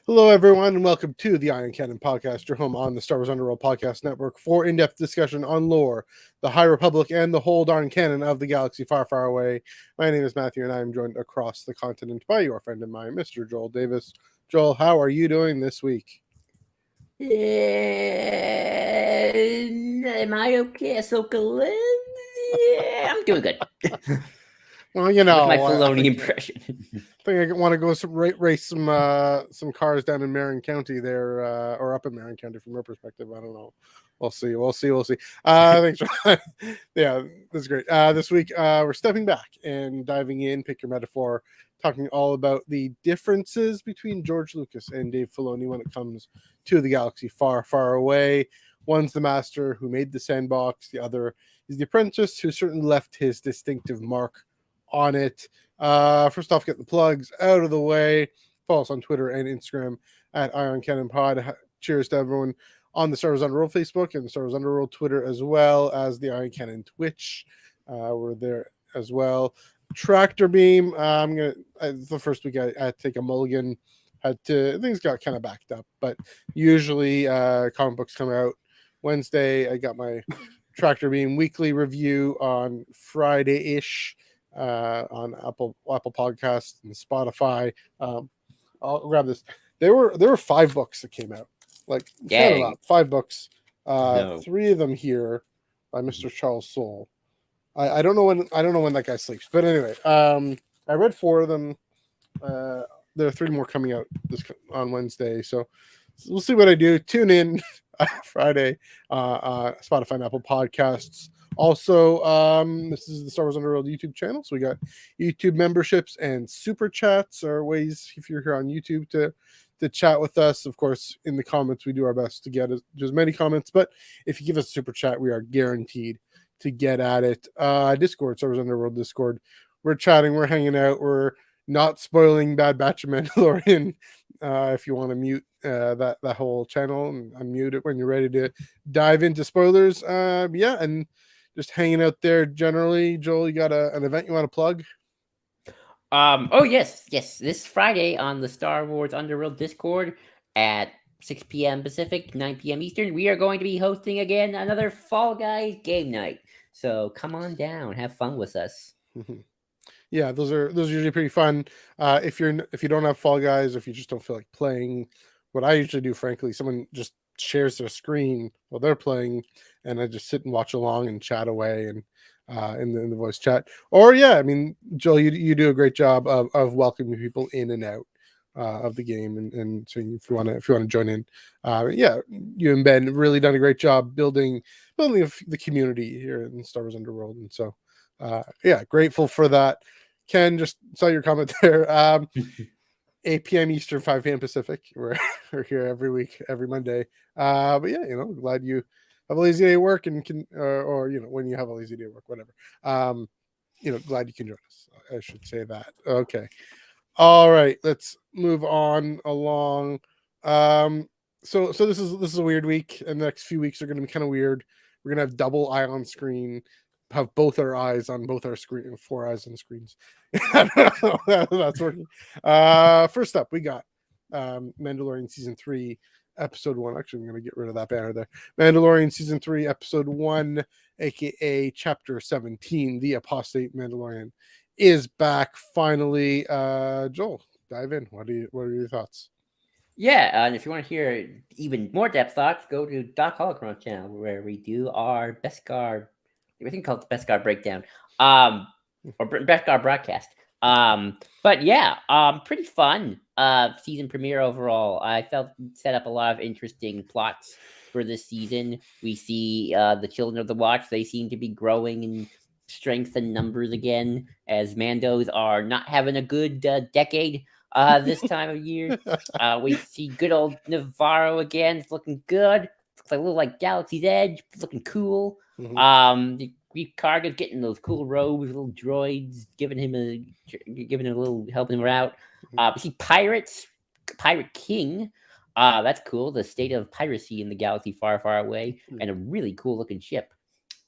Hello, everyone, and welcome to the Canon podcast, your home on the Star Wars Underworld podcast network for in-depth discussion on lore, the High Republic, and the whole darn canon of the galaxy far, far away. My name is Matthew, and I am joined across the continent by your friend of mine, Mr. Joel Davis. Joel, how are you doing this week? Am I okay? I'm doing good. Well, you know, with my Filoni impression. I think I want to go race some cars down in Marin County there, or up in Marin County from your perspective. I don't know. We'll see. Thanks. Yeah, that's great. This week, we're stepping back and diving in. Pick your metaphor. Talking all about the differences between George Lucas and Dave Filoni when it comes to the galaxy far, far away. One's the master who made the sandbox. The other is the apprentice who certainly left his distinctive mark on it. First off, get the plugs out of the way. Follow us on Twitter and Instagram at Ion Cannon Pod. Cheers to everyone on the Star Wars Underworld Facebook and the Star Wars Underworld Twitter, as well as the Ion Cannon Twitch. We're there as well. Tractor Beam. The first week I had to take a mulligan. Things got kind of backed up, but usually comic books come out Wednesday. I got my Tractor Beam weekly review on Friday-ish. On Apple Podcasts and Spotify. I'll grab this. There were 5 books that came out. Like, 5 books. No. 3 of them here by Mr. Charles Soule. I don't know when that guy sleeps, but anyway, I read 4 of them. There are 3 more coming out on Wednesday, so we'll see what I do. Tune in Friday, Spotify and Apple Podcasts. Also, this is the Star Wars Underworld YouTube channel, so we got YouTube memberships and super chats are ways, if you're here on YouTube, to chat with us. Of course, in the comments, we do our best to get as many comments, but if you give us a super chat, we are guaranteed to get at it. Discord, Star Wars Underworld Discord. We're chatting, we're hanging out, we're not spoiling Bad Batch of Mandalorian. If you want to mute that whole channel and unmute it when you're ready to dive into spoilers. And just hanging out there generally. Joel, you got an event you want to plug? Oh yes. This Friday on the Star Wars Underworld Discord at 6 p.m. Pacific, 9 p.m. Eastern, we are going to be hosting again another Fall Guys game night. So come on down, have fun with us. Yeah, those are usually pretty fun. If you don't have Fall Guys, if you just don't feel like playing, what I usually do, frankly, someone just shares their screen while they're playing, and I just sit and watch along and chat away and in the voice chat. Or Joel, you do a great job of welcoming people in and out of the game, and so if you want to join in, you and Ben really done a great job building the community here in Star Wars Underworld, and so grateful for that. Ken, just saw your comment there. 8 p.m. Eastern, 5 p.m. Pacific. We're here every week, every Monday. But yeah, glad you have a lazy day at work and can, or when you have a lazy day at work, whatever. Glad you can join us. I should say that. Okay. All right, let's move on along. So this is a weird week, and the next few weeks are going to be kind of weird. We're gonna have double eye on screen. Have both our eyes on both our screen, 4 eyes on screens. That's working. First up, we got Mandalorian season 3, episode 1. Actually, I'm gonna get rid of that banner there. Mandalorian season 3, episode 1, aka chapter 17, the apostate Mandalorian, is back finally. Joel, dive in. What are your thoughts? Yeah, and if you want to hear even more depth thoughts, go to Doc Holocron channel where we do our Beskar. I think called the Beskar breakdown, or Beskar broadcast. But yeah, pretty fun season premiere overall. I felt set up a lot of interesting plots for this season. We see the Children of the Watch. They seem to be growing in strength and numbers again, as Mandos are not having a good decade this time of year. We see good old Navarro again. It's looking good. Looks like a little like Galaxy's Edge. Looking cool. The Greek Karga's getting those cool robes, little droids, giving him a little, helping him out. We see pirates, Pirate King. That's cool. The state of piracy in the galaxy far, far away, and a really cool looking ship.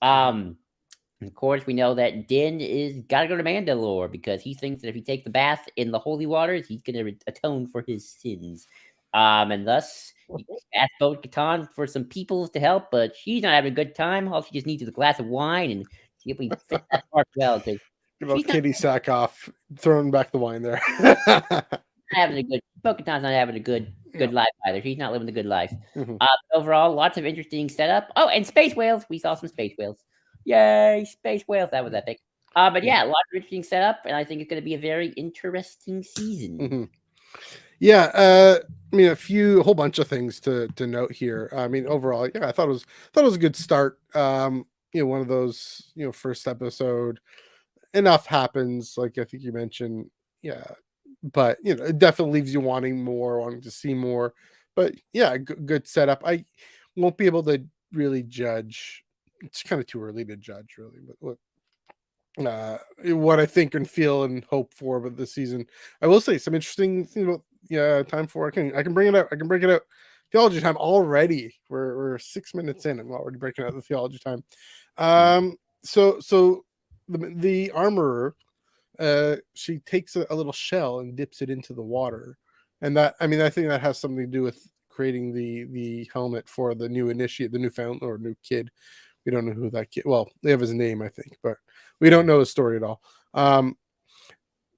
Of course, we know that Din is gotta go to Mandalore because he thinks that if he takes the bath in the holy waters, he's gonna atone for his sins. And thus he asked Bo-Katan for some people to help, but she's not having a good time. All she just needs is a glass of wine, and see if we fit that part well. Because Good old she's not kitty sack off, throwing back the wine there. having a good. Bo-Katan's not having a good Yeah. life either. She's not living the good life. Mhm. Overall, lots of interesting setup. Oh, and space whales. We saw some space whales. Yay, space whales! That was epic. But Yeah. yeah, a lot of interesting setup, and I think it's going to be a very interesting season. Mhm. Yeah, I mean, a whole bunch of things to note here. I mean, overall, yeah, I thought it was a good start. One of those, first episode, enough happens, like I think you mentioned, yeah, but it definitely leaves you wanting more, wanting to see more. But yeah, good setup. I won't be able to really judge. It's kind of too early to judge, really. But what I think and feel and hope for with this season. I will say some interesting things about time for I can bring it up. I can break it out. Theology time already. We're 6 minutes in and we're already breaking out the theology time. So the armorer, she takes a little shell and dips it into the water, and that, I mean, I think that has something to do with creating the helmet for the new initiate, the new fountain or new kid. We don't know who that kid. Well, they have his name, I think, but we don't know his story at all.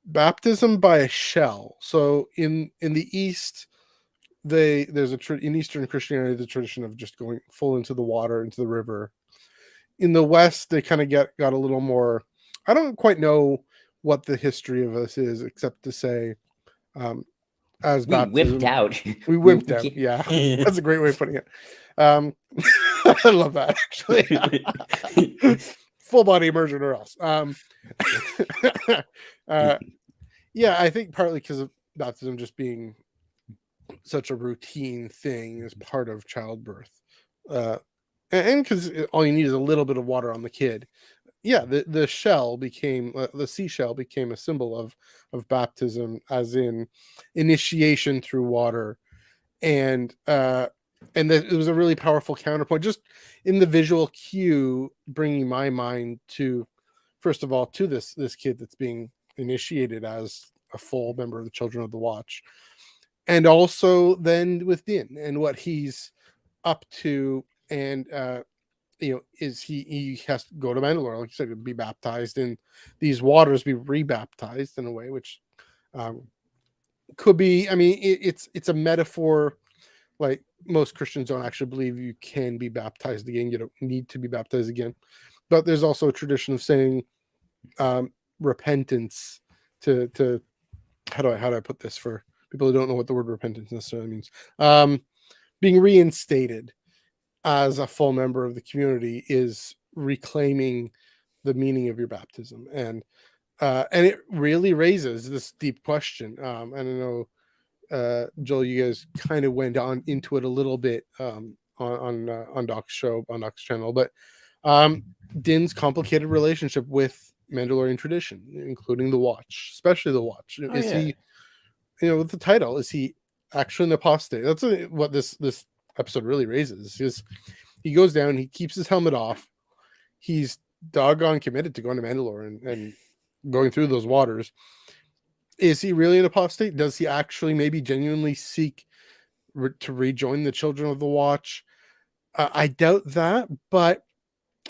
Baptism by a shell. So in the East, there's in Eastern Christianity the tradition of just going full into the water, into the river. In the West, they kind of got a little more. I don't quite know what the history of this is, except to say, as We wimped baptism, out. we wimped out. Yeah, that's a great way of putting it. I love that, actually. Full body immersion or else. Yeah, I think partly because of baptism just being such a routine thing as part of childbirth, and because all you need is a little bit of water on the kid. Yeah, the shell became the seashell became a symbol of baptism, as in initiation through water, and it was a really powerful counterpoint, just in the visual cue, bringing my mind to, first of all, to this kid that's being initiated as a full member of the Children of the Watch, and also then with Din and what he's up to, and is he has to go to Mandalore, like you said, be baptized in these waters, be rebaptized in a way, which could be. I mean, it's a metaphor. Like, most Christians don't actually believe you can be baptized again. You don't need to be baptized again. But there's also a tradition of saying repentance to how do I put this for people who don't know what the word repentance necessarily means. Being reinstated as a full member of the community is reclaiming the meaning of your baptism, and it really raises this deep question. I don't know, Joel, you guys kind of went on into it a little bit on Doc's show, on Doc's channel, but Din's complicated relationship with Mandalorian tradition, including the Watch, especially the Watch. Is he, with the title, is he actually an apostate? That's what this episode really raises. Is he goes down, he keeps his helmet off, he's doggone committed to going to Mandalore and going through those waters. Is he really an apostate? Does he actually maybe genuinely seek to rejoin the Children of the Watch? I doubt that, but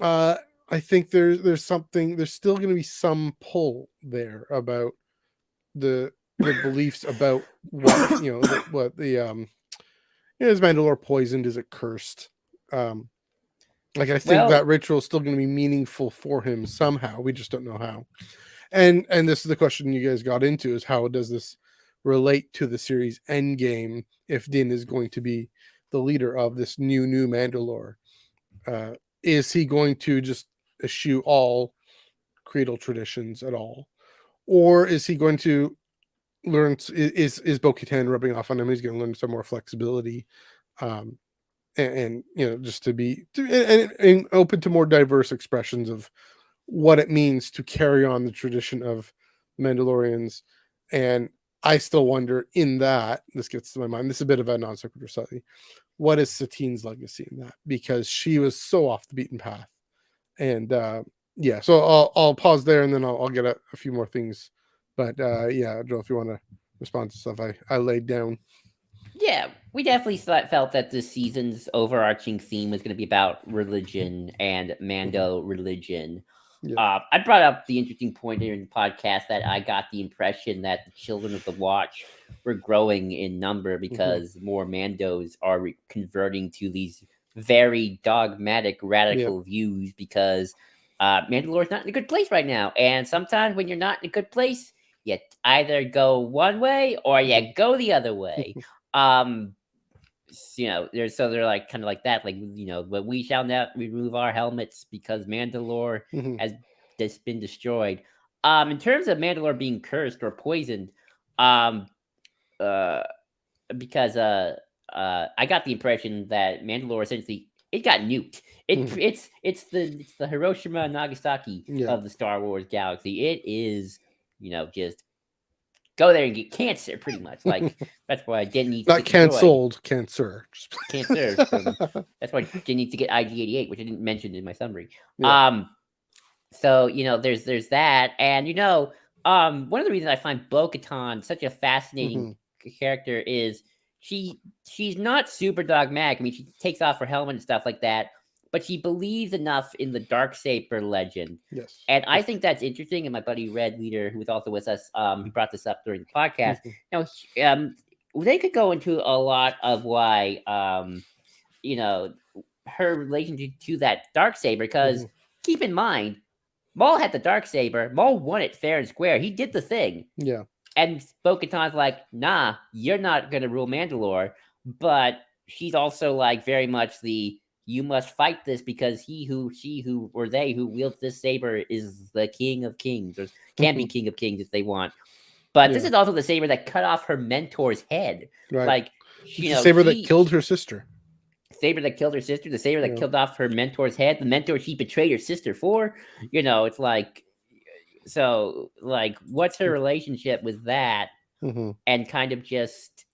I think there's something. There's still going to be some pull there about the beliefs about what what the is Mandalore poisoned? Is it cursed? Like, I think that ritual is still going to be meaningful for him somehow. We just don't know how. And this is the question you guys got into, is how does this relate to the series Endgame if Din is going to be the leader of this new Mandalore? Is he going to just eschew all creedal traditions at all? Or is he going to learn, is Bo-Katan rubbing off on him? He's going to learn some more flexibility, and just to be and open to more diverse expressions of what it means to carry on the tradition of Mandalorians. And I still wonder, in that, this gets to my mind, this is a bit of a non sequitur slightly, what is Satine's legacy in that? Because she was so off the beaten path. And yeah, so I'll pause there, and then I'll get a few more things. But yeah, Joe, if you want to respond to stuff I laid down. Yeah, we definitely felt that this season's overarching theme was going to be about religion and Mando religion. Yeah. I brought up the interesting point during the podcast that I got the impression that the Children of the Watch were growing in number because more Mandos are converting to these very dogmatic, radical views because Mandalore's not in a good place right now. And sometimes when you're not in a good place, you either go one way or you go the other way. They're like kind of like that, like but we shall not remove our helmets because Mandalore has just been destroyed. In terms of Mandalore being cursed or poisoned, um, uh, because I got the impression that Mandalore essentially it got nuked. It's the Hiroshima and Nagasaki of the Star Wars galaxy. It is just go there and get cancer, pretty much. Like that's why I didn't need to Not get destroyed. cancelled, cancer. Cancer. That's why I didn't need to get IG-88, which I didn't mention in my summary. Yeah. So there's that, and one of the reasons I find Bo-Katan such a fascinating character is she's not super dogmatic. I mean, she takes off her helmet and stuff like that, but she believes enough in the Darksaber legend. Yes. And I think that's interesting. And my buddy Red Leader, who was also with us, he brought this up during the podcast. They could go into a lot of why, her relationship to that Darksaber, because keep in mind, Maul had the Darksaber. Maul won it fair and square. He did the thing. Yeah. And Bo-Katan's like, nah, you're not going to rule Mandalore. But she's also like very much you must fight this because he who, she who, or they who wields this saber is the king of kings, or can be king of kings if they want. But this is also the saber that cut off her mentor's head. Right. Like, the saber that killed her sister. Saber that killed her sister, the saber that killed off her mentor's head, the mentor she betrayed her sister for. It's like, so like, what's her relationship with that? And kind of just,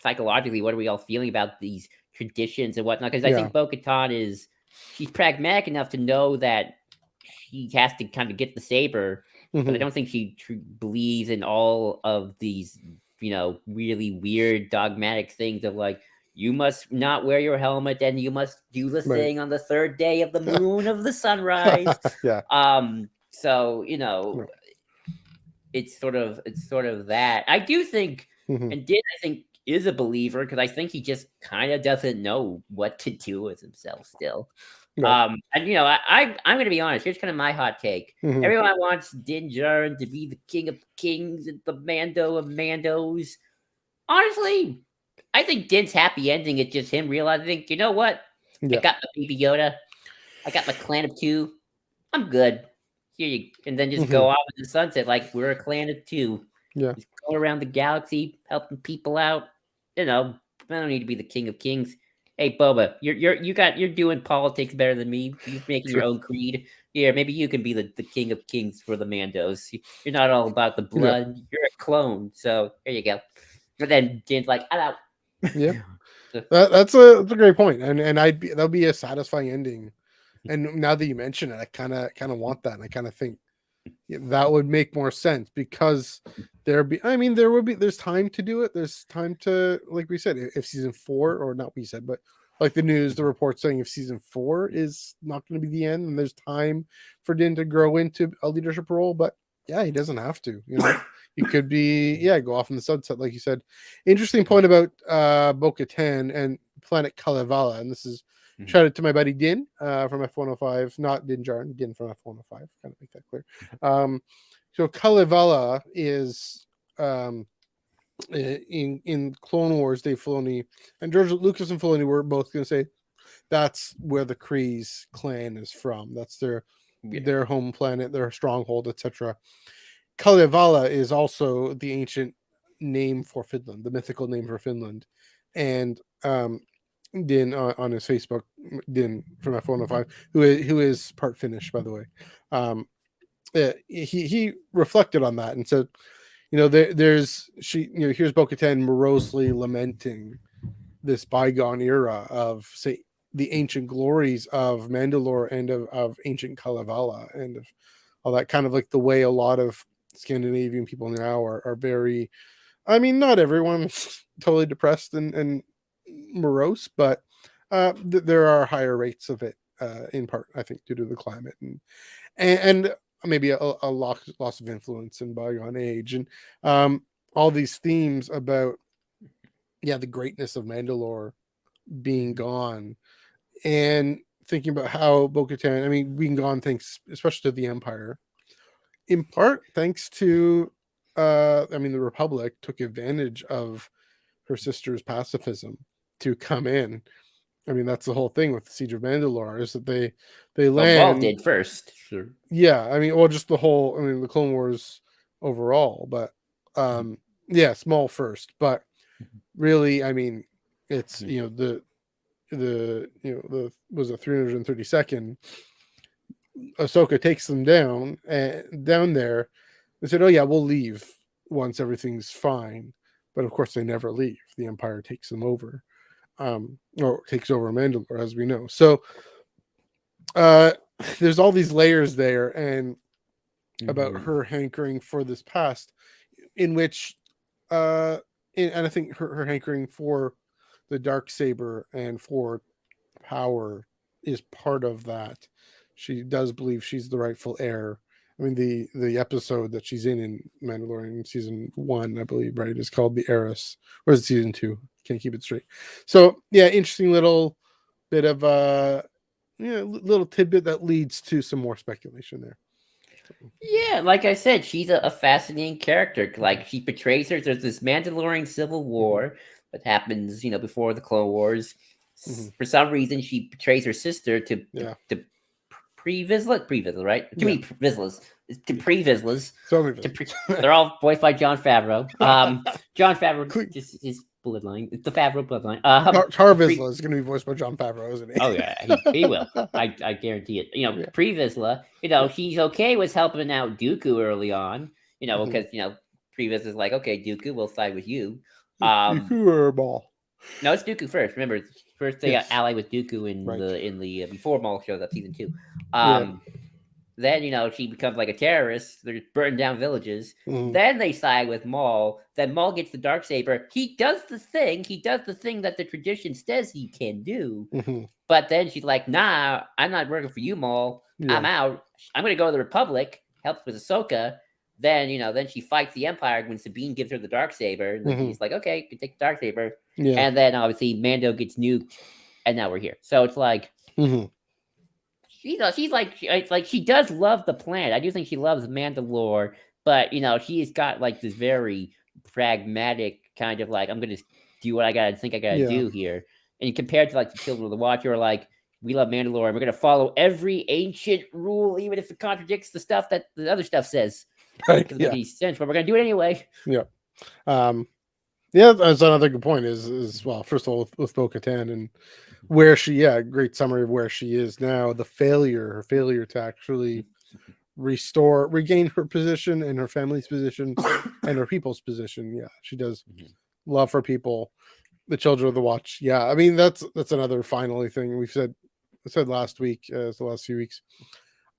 psychologically, what are we all feeling about these traditions and whatnot? Because I think Bo-Katan she's pragmatic enough to know that she has to kind of get the saber, but I don't think she believes in all of these, really weird dogmatic things of like, you must not wear your helmet and you must do the thing on the third day of the moon of the sunrise. So it's sort of that. I do think, and Din, I think, is a believer because I think he just kind of doesn't know what to do with himself still. And I'm going to be honest. Here's kind of my hot take. Everyone wants Din Djarin to be the king of kings and the Mando of Mandos. Honestly, I think Din's happy ending is just him realizing, you know what? I got my baby Yoda. I got my clan of 2. I'm good. And then just go off in the sunset like we're a clan of 2. Just go around the galaxy, helping people out. I don't need to be the king of kings. Hey, Boba, you're doing politics better than me. You're making your own creed. Yeah, maybe you can be the king of kings for the Mandos. You're not all about the blood. You're a clone. So there you go. But then Din's like, I'm out. Yeah, that's a great point, and that'll be a satisfying ending. And now that you mention it, I kind of want that, and I kind of think that would make more sense because there's time to do it. There's time to, like we said, if season 4, or not we said, but like the report saying if season 4 is not going to be the end, and there's time for Din to grow into a leadership role, but he doesn't have to. He could be, go off in the sunset, like you said. Interesting point about Bo-Katan and planet Kalevala, and this is shout out to my buddy Din from F105, not Din Djarin, Din from F105. Kind of make that clear. So Kalevala is in Clone Wars. Dave Filoni and Lucas and Filoni were both going to say that's where the Kryze clan is from. That's their home planet, their stronghold, etc. Kalevala is also the ancient name for Finland, the mythical name for Finland. And Din on his Facebook, Din from F105, who is part Finnish, by the way. He reflected on that and said, here's Bo-Katan morosely lamenting this bygone era of, say, the ancient glories of Mandalore and of ancient Kalevala and of all that, kind of like the way a lot of Scandinavian people now are very I mean, not everyone's totally depressed and morose, but there are higher rates of it, in part, I think, due to the climate and maybe a loss of influence in bygone age, and all these themes about the greatness of Mandalore being gone, and thinking about how Bo-Katan, I mean, being gone thanks especially to the Empire, in part thanks to I mean, the Republic took advantage of her sister's pacifism to come in. I mean, that's the whole thing with the Siege of Mandalore, is that they Well, Maul land. did first. Sure. Yeah, I mean, well, just the whole, I mean, the Clone Wars overall, but small first, but really, I mean, it's the was a 332nd. Ahsoka takes them down and down there. They said, "Oh yeah, we'll leave once everything's fine," but of course they never leave. The Empire takes them over, or takes over Mandalore, as we know. So there's all these layers there, and about her hankering for this past, in which, and I think her hankering for the dark saber and for power is part of that. She does believe she's the rightful heir. I mean, the episode that she's in Mandalorian season 1, I believe, right, is called The Heiress, or is it season 2? Can't keep it straight. So yeah, interesting little bit of little tidbit that leads to some more speculation there. Yeah, like I said, she's a fascinating character. Like, she portrays her. There's this Mandalorian civil war that happens, before the Clone Wars. For some reason, she portrays her sister to pre-Vizsla, right? Too many Vizslas. To pre-Vizslas. They're all voiced by Jon Favreau. John Favreau, just his bloodline. It's the Favreau bloodline. Tar Vizsla is going to be voiced by Jon Favreau, isn't he? Oh yeah, he will. I guarantee it. Pre-Vizsla, he's okay with helping out Dooku early on. Because Pre-Vizsla is like, okay, Dooku, we'll side with you. Dooku or Maul? No, it's Dooku first. Remember, first they got allied with Dooku in the before Maul shows up, season 2. Then she becomes like a terrorist. They're burning down villages. Then they side with Maul. Then Maul gets the darksaber. He does the thing. That the tradition says he can do. But then she's like, "Nah, I'm not working for you, Maul. I'm out. I'm gonna go to the Republic. Helps with Ahsoka." Then then she fights the Empire when Sabine gives her the darksaber. And then he's like, "Okay, you can take the darksaber." And then obviously Mando gets nuked, and now we're here. So it's like. She's like she does love the planet. I do think she loves Mandalore, but she's got like this very pragmatic kind of like, I'm gonna do what I gotta do here. And compared to like the Children of the Watch, you're like, we love Mandalore and we're gonna follow every ancient rule, even if it contradicts the stuff that the other stuff says. Right. Doesn't make any sense, but we're gonna do it anyway. Yeah. That's another good point. Is well, first of all, with Bo-Katan and where she, great summary of where she is now. Her failure to actually regain her position and her family's position and her people's position. Yeah, she does love her people, the Children of the Watch. Yeah, I mean that's another finally thing we've said last week, the last few weeks.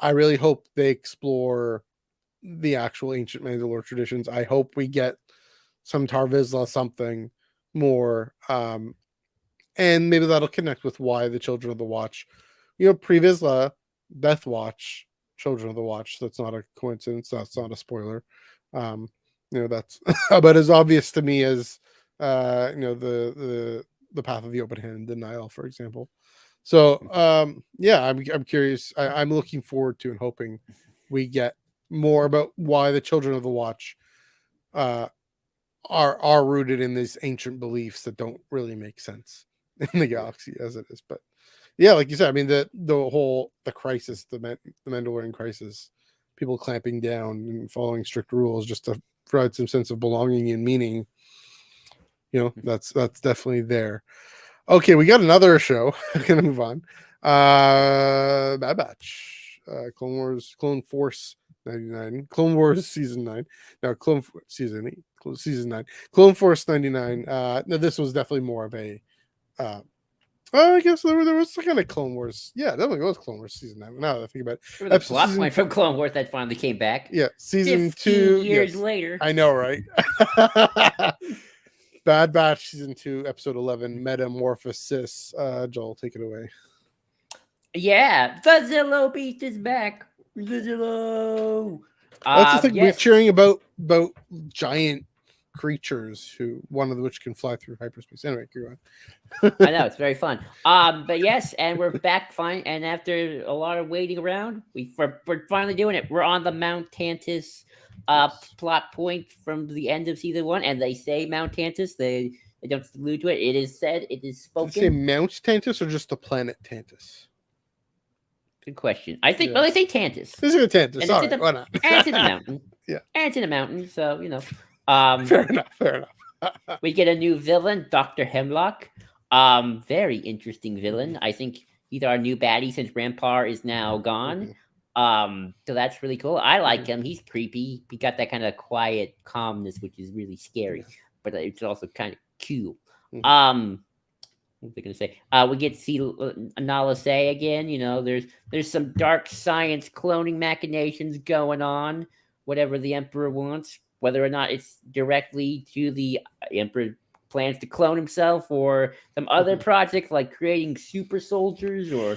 I really hope they explore the actual ancient Mandalore traditions. I hope we get some Tar Vizsla something more. And maybe that'll connect with why the Children of the Watch, pre-Vizsla, Death Watch, Children of the Watch. That's not a coincidence. That's not a spoiler. That's about as obvious to me as the Path of the Open Hand denial, for example. So I'm curious. I'm looking forward to and hoping we get more about why the Children of the Watch are rooted in these ancient beliefs that don't really make sense in the galaxy as it is. But yeah, like you said, I mean the crisis, the Mandalorian crisis, people clamping down and following strict rules just to provide some sense of belonging and meaning, that's definitely there. Okay, we got another show. I'm gonna move on. Bad Batch, Clone Force 99, Clone Wars season 9. Now season 8, season 9, Clone Force 99. Now this was definitely more of a Oh, I guess there was some kind of Clone Wars. Yeah, definitely was Clone Wars season 9. Now that I think about it. There was a plot point from Clone Wars that finally came back. Yeah, season 15 2. years Yes. later. I know, right? Bad Batch season 2, episode 11, Metamorphosis. Joel, take it away. Yeah, the Zillow Beast is back. The Zillow. That's the thing. Yes. We're cheering about giant creatures one of which can fly through hyperspace. Anyway, go on. I know, it's very fun. But yes, and we're back fine. And after a lot of waiting around, we're finally doing it. We're on the Mount Tantus plot point from the end of season 1, and they say Mount Tantus. They don't allude to it. It is said. It is spoken. Did they say Mount Tantus or just the planet Tantus? Good question. I think. Well, they say Tantus. This is a Tantus. And Sorry, why not? And it's in the mountain. Yeah. And it's in the mountain. So fair enough. We get a new villain, Dr. Hemlock. Very interesting villain. I think he's our new baddie since Rampar is now gone. So that's really cool. I like him. He's creepy. He got that kind of quiet calmness, which is really scary, but it's also kind of cool. What was I gonna say? We get to see Nala say again. There's some dark science cloning machinations going on. Whatever the Emperor wants, whether or not it's directly to the Emperor plans to clone himself or some other project like creating super soldiers or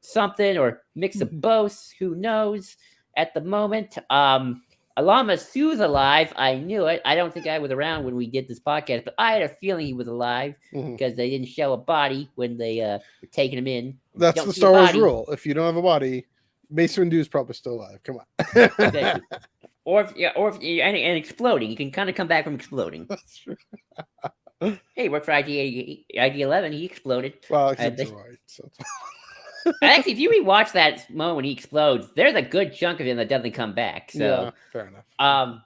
something, or mix of both. Who knows? At the moment, Alama Sue's alive. I knew it. I don't think I was around when we did this podcast, but I had a feeling he was alive because they didn't show a body when they were taking him in. That's the Star Wars rule. If you don't have a body, Mace Windu's probably still alive. Come on. Exactly. Or if and exploding, you can kind of come back from exploding. That's true. Hey, worked for IG-11. He exploded. Well, right, so. Actually, if you rewatch that moment when he explodes, there's a good chunk of him that doesn't come back. So yeah, fair enough.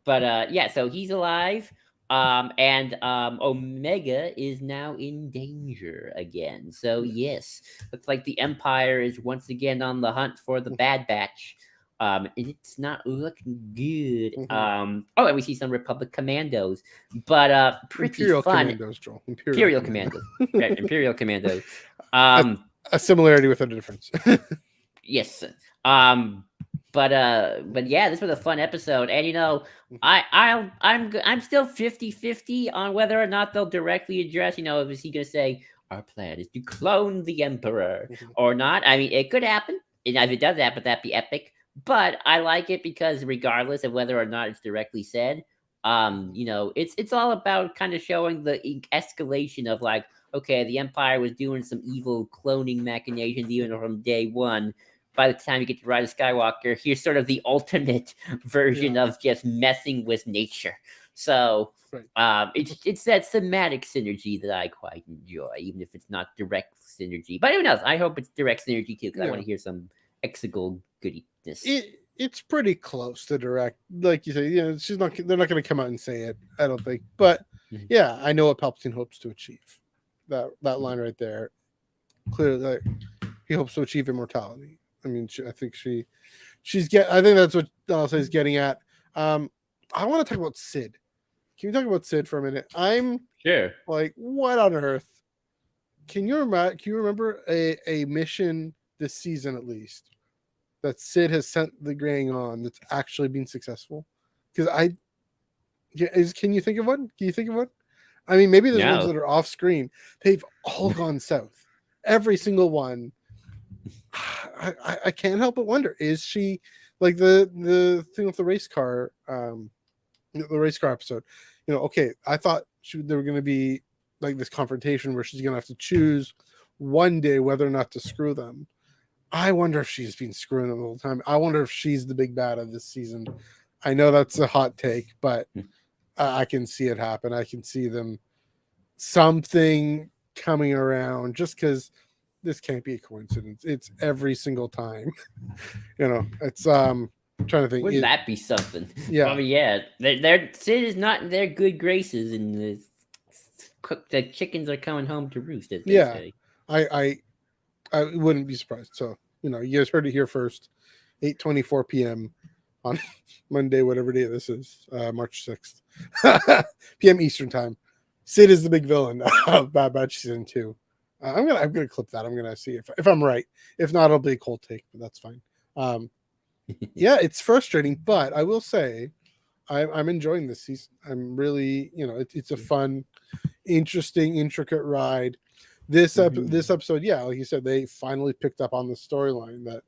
But yeah, so he's alive. And Omega is now in danger again. So yes, looks like the Empire is once again on the hunt for the Bad Batch. And it's not looking good. And we see some Republic commandos, but pretty Imperial fun. Commandos, Joel. Imperial commandos. Right, Imperial commandos. A similarity with a difference. Yes. But yeah, this was a fun episode, and I'm still 50-50 on whether or not they'll directly address. Is he gonna say our plan is to clone the Emperor or not? I mean, it could happen, and if it does happen, that'd be epic. But I like it because regardless of whether or not it's directly said, it's all about kind of showing the escalation of like, okay, the Empire was doing some evil cloning machinations even from day one. By the time you get to Rise of Skywalker, here's sort of the ultimate version of just messing with nature. So it's that thematic synergy that I quite enjoy, even if it's not direct synergy. But who knows? I hope it's direct synergy too, because I want to hear some exegol goodiness. It's pretty close to direct, like you say. They're not going to come out and say it, I don't think. But yeah, I know what Palpatine hopes to achieve. That line right there, clearly, he hopes to achieve immortality. I mean, I think I think that's what Dallas getting at. I want to talk about Sid. Can you talk about Sid for a minute? I'm sure. Like, what on earth? Can you remember a mission this season at least that Sid has sent the gang on that's actually been successful? Because can you think of one? Can you think of one? I mean, maybe there's ones that are off screen. They've all gone south. Every single one. I can't help but wonder, is she like the thing with the race car episode? Okay, I thought there were going to be like this confrontation where she's going to have to choose one day whether or not to screw them. I wonder if she's been screwing them the whole time. I wonder if she's the big bad of this season. I know that's a hot take, but I can see it happen. I can see something coming around, just because this can't be a coincidence. It's every single time. It's I'm trying to think. Wouldn't that be something? Yeah. I mean, yeah. Sid is not in their good graces, and the chickens are coming home to roost, as they say. I wouldn't be surprised. So, you guys heard it here first. 8:24 p.m. on Monday, whatever day this is, March 6th, p.m. Eastern time. Sid is the big villain of Bad Batch Season 2. I'm gonna clip that. I'm gonna see if I'm right. If not, it'll be a cold take, but that's fine. Yeah, it's frustrating, but I will say I'm enjoying this season. I'm really, it's a fun, interesting, intricate ride. This episode, yeah, like you said, they finally picked up on the storyline that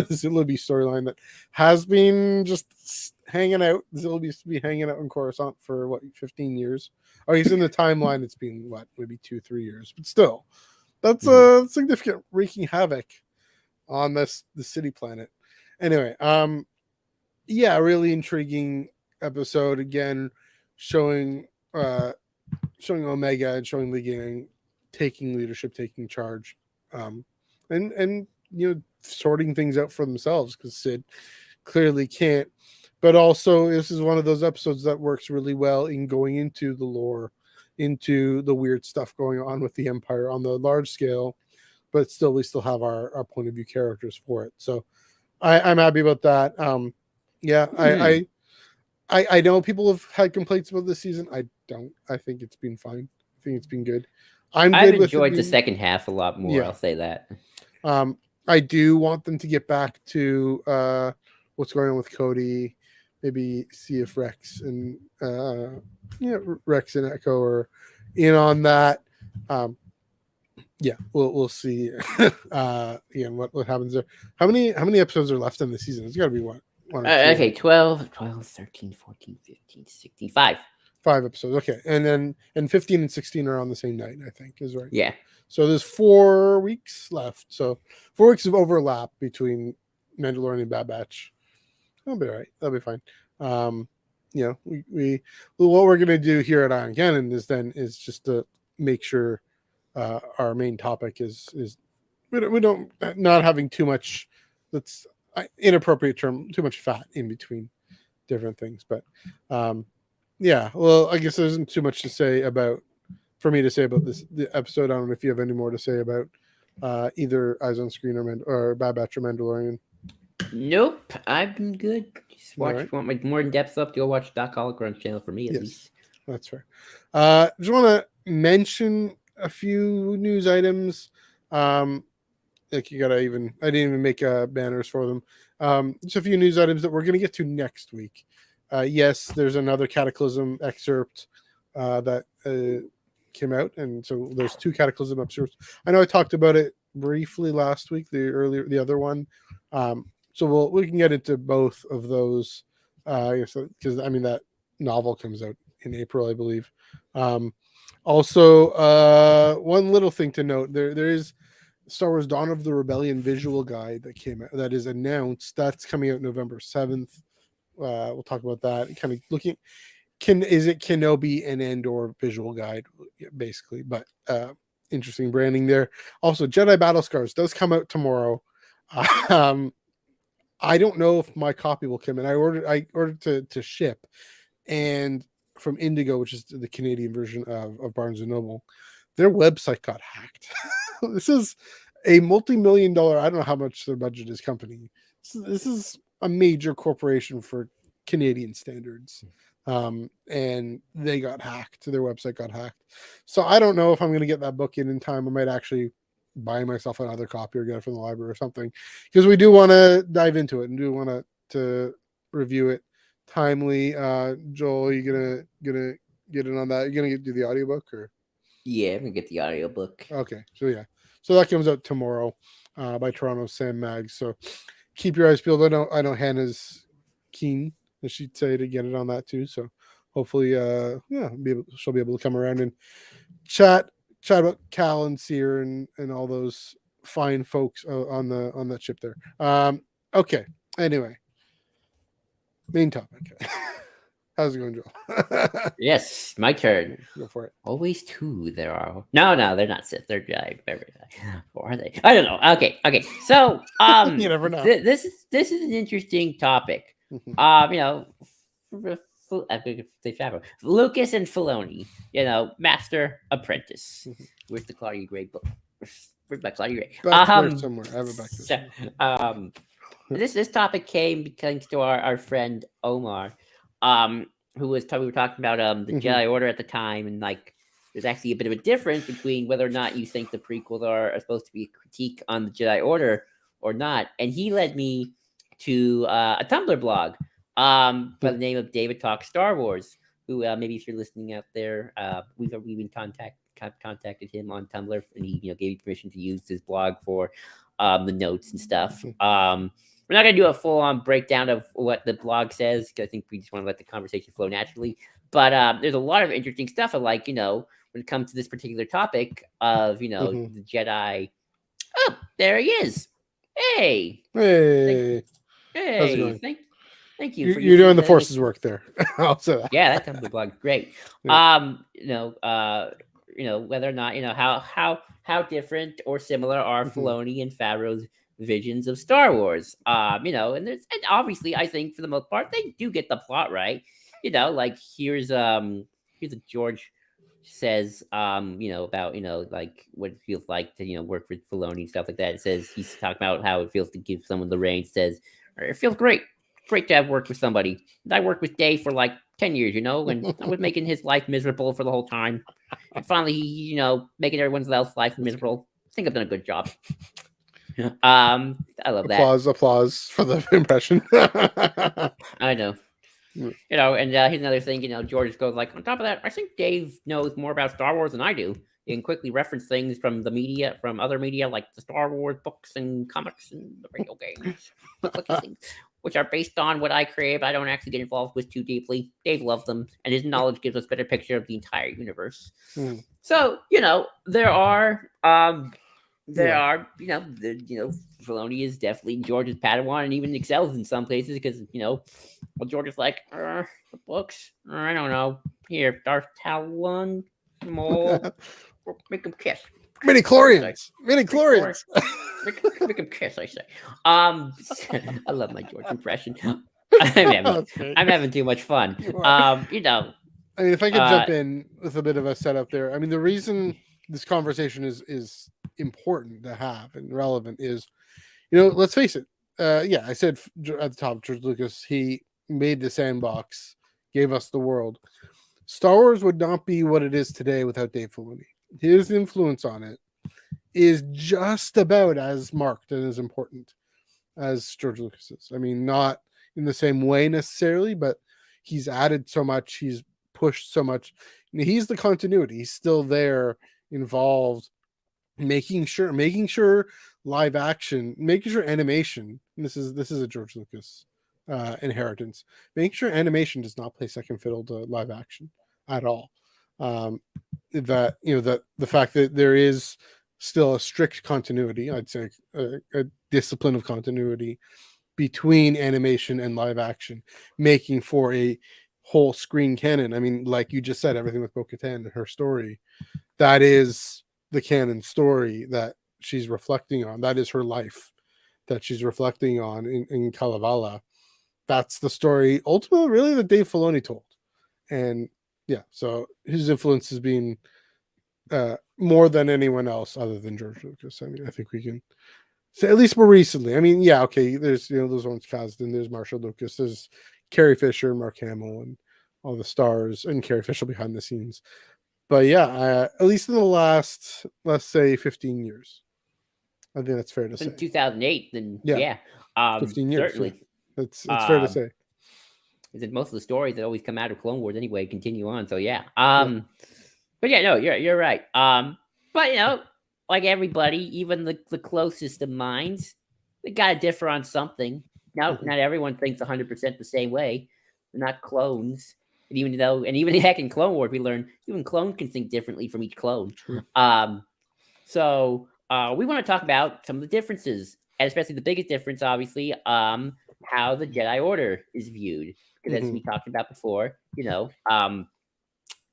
this Libby storyline that has been just hanging out. Zilby used to be hanging out in Coruscant for what 15 years. Oh, he's in the timeline. It's been what, maybe 2-3 years, but still, that's significant, wreaking havoc on the city planet. Anyway, yeah, really intriguing episode again, showing Omega and showing the gang taking leadership, taking charge, and sorting things out for themselves because Sid clearly can't. But also, this is one of those episodes that works really well in going into the lore, into the weird stuff going on with the Empire on the large scale, but still we still have our point of view characters for it. So I'm happy about that. Yeah, I know people have had complaints about this season. I don't. I think it's been fine. I think it's been good. I've enjoyed the second half a lot more. Yeah. I'll say that. I do want them to get back to what's going on with Cody. Maybe see if Rex and Rex and Echo are in on that. Yeah, we'll see. What happens there? How many episodes are left in the season? It's got to be one or two. Okay, 12, 13, 14, 15, 16, 5. 5 episodes. Okay, and 15 and 16 are on the same night. I think is right. Yeah. So there's 4 weeks left. So 4 weeks of overlap between Mandalorian and Bad Batch. That'll be all right. That'll be fine. What we're gonna do here at Iron Canon is just to make sure our main topic is we don't not having too much that's inappropriate term, too much fat in between different things. But yeah, well, I guess there isn't too much for me to say about the episode. I don't know if you have any more to say about either Eyes on Screen or Bad Batch or Mandalorian. Nope, I've been good. Just watch. Right. If you want my more in-depth stuff, go watch Doc Holocron's channel for me at least. That's fair. Just want to mention a few news items. Like I didn't even make banners for them. Just a few news items that we're going to get to next week. Yes, there's another Cataclysm excerpt that came out, and so there's 2 Cataclysm excerpts. I know I talked about it briefly last week, the other one. So we can get into both of those, because that novel comes out in April, I believe. Also, one little thing to note: there is Star Wars Dawn of the Rebellion visual guide that came out, that is announced. That's coming out November 7th. We'll talk about that. Kind of looking, is it Kenobi and Andor visual guide, basically? But interesting branding there. Also, Jedi Battle Scars does come out tomorrow. I don't know if my copy will come in. I ordered to ship, and from Indigo, which is the Canadian version of Barnes and Noble, their website got hacked. This is a multi-million-dollar, I don't know how much their budget is, company. This is a major corporation for Canadian standards. And they got hacked. Their website got hacked. So I don't know if I'm going to get that book in time. I might actually buy myself another copy or get it from the library or something, because we do want to dive into it and do want to review it timely. Joel, you gonna get in on that? You're gonna do the audiobook, or? Yeah, I'm gonna get the audiobook. Okay, so that comes out tomorrow by Toronto Sam Mag. So keep your eyes peeled. I know Hannah's keen, as she'd say, to get it on that too. So hopefully she'll be able to come around and chat about Cal and Sear and all those fine folks on that ship there. Okay. Anyway, main topic. How's it going, Joel? Yes, my turn. Go for it. Always 2 there are. No, they're not Sith. They're Jedi. Or are they? I don't know. Okay. So, you never know. This is an interesting topic. Lucas and Filoni, master apprentice. Where's the Claudia Gray book? Where's my Claudia Gray? Back there somewhere. I have it back there. This topic came thanks to our friend Omar, who we were talking about the Jedi Order at the time, and there's actually a bit of a difference between whether or not you think the prequels are supposed to be a critique on the Jedi Order or not. And he led me to a Tumblr blog by the name of David Talks Star Wars, who maybe if you're listening out there, we've been contacted him on Tumblr, and he gave me permission to use his blog for the notes and stuff. We're not going to do a full-on breakdown of what the blog says, because I think we just want to let the conversation flow naturally. But there's a lot of interesting stuff of when it comes to this particular topic of, the Jedi. Oh, there he is. Hey. Hey. How's it going? Thank you. You're doing the forces work there. I'll say that. Yeah, that Tumblr blog is great. Yeah. Whether or not, how different or similar are Filoni and Favreau's visions of Star Wars. And obviously I think for the most part they do get the plot right. Here's what George says, about like what it feels like to work for Filoni and stuff like that. It says he's talking about how it feels to give someone the reins. Says it feels great to have worked with somebody. I worked with Dave for like 10 years, and I was making his life miserable for the whole time. And finally, making everyone's else life miserable. I think I've done a good job. I love that. Applause for the impression. I know. And here's another thing, George goes like, on top of that, I think Dave knows more about Star Wars than I do. You can quickly reference things from from other media, like the Star Wars books and comics and the video games, which are based on what I create. I don't actually get involved with too deeply. Dave loves them, and his knowledge gives us a better picture of the entire universe. So, there are Filoni is definitely George's Padawan, and even excels in some places because George is like, the books, I don't know. Here, Darth Talon, Maul, make him kiss. Midi-chlorians. Make him kiss, I say. I love my George impression. I'm having too much fun. I mean, if I could jump in with a bit of a setup there. I mean, the reason this conversation is important to have and relevant is, let's face it. I said at the top, George Lucas, he made the sandbox, gave us the world. Star Wars would not be what it is today without Dave Filoni. His influence on it is just about as marked and as important as George Lucas's. I mean, not in the same way necessarily, but he's added so much. He's pushed so much. He's the continuity. He's still there, involved, making sure live action, making sure animation. This is a George Lucas inheritance. Making sure animation does not play second fiddle to live action at all. That the fact that there is still a strict continuity, I'd say a discipline of continuity between animation and live action, making for a whole screen canon. I mean, like you just said, everything with Bo-Katan and her story, that is the canon story that she's reflecting on. That is her life that she's reflecting on in Kalevala. That's the story ultimately really that Dave Filoni told. And so his influence has been more than anyone else other than George Lucas. I mean, I think we can say at least more recently. I mean, there's those ones Kasdan, there's Marshall Lucas, there's Carrie Fisher, Mark Hamill, and all the stars, and Carrie Fisher behind the scenes. But at least in the last, let's say, 15 years, I think that's fair to say. Since 2008, then 15 years. Certainly, it's fair to say. Most of the stories that always come out of Clone Wars anyway continue on. So but you're right. But like everybody, even the closest of minds, they gotta differ on something. Not everyone thinks 100% the same way. They're not clones. And even heck in Clone Wars, we learn even clones can think differently from each clone. So we want to talk about some of the differences, and especially the biggest difference, obviously, how the Jedi Order is viewed. Because as we talked about before,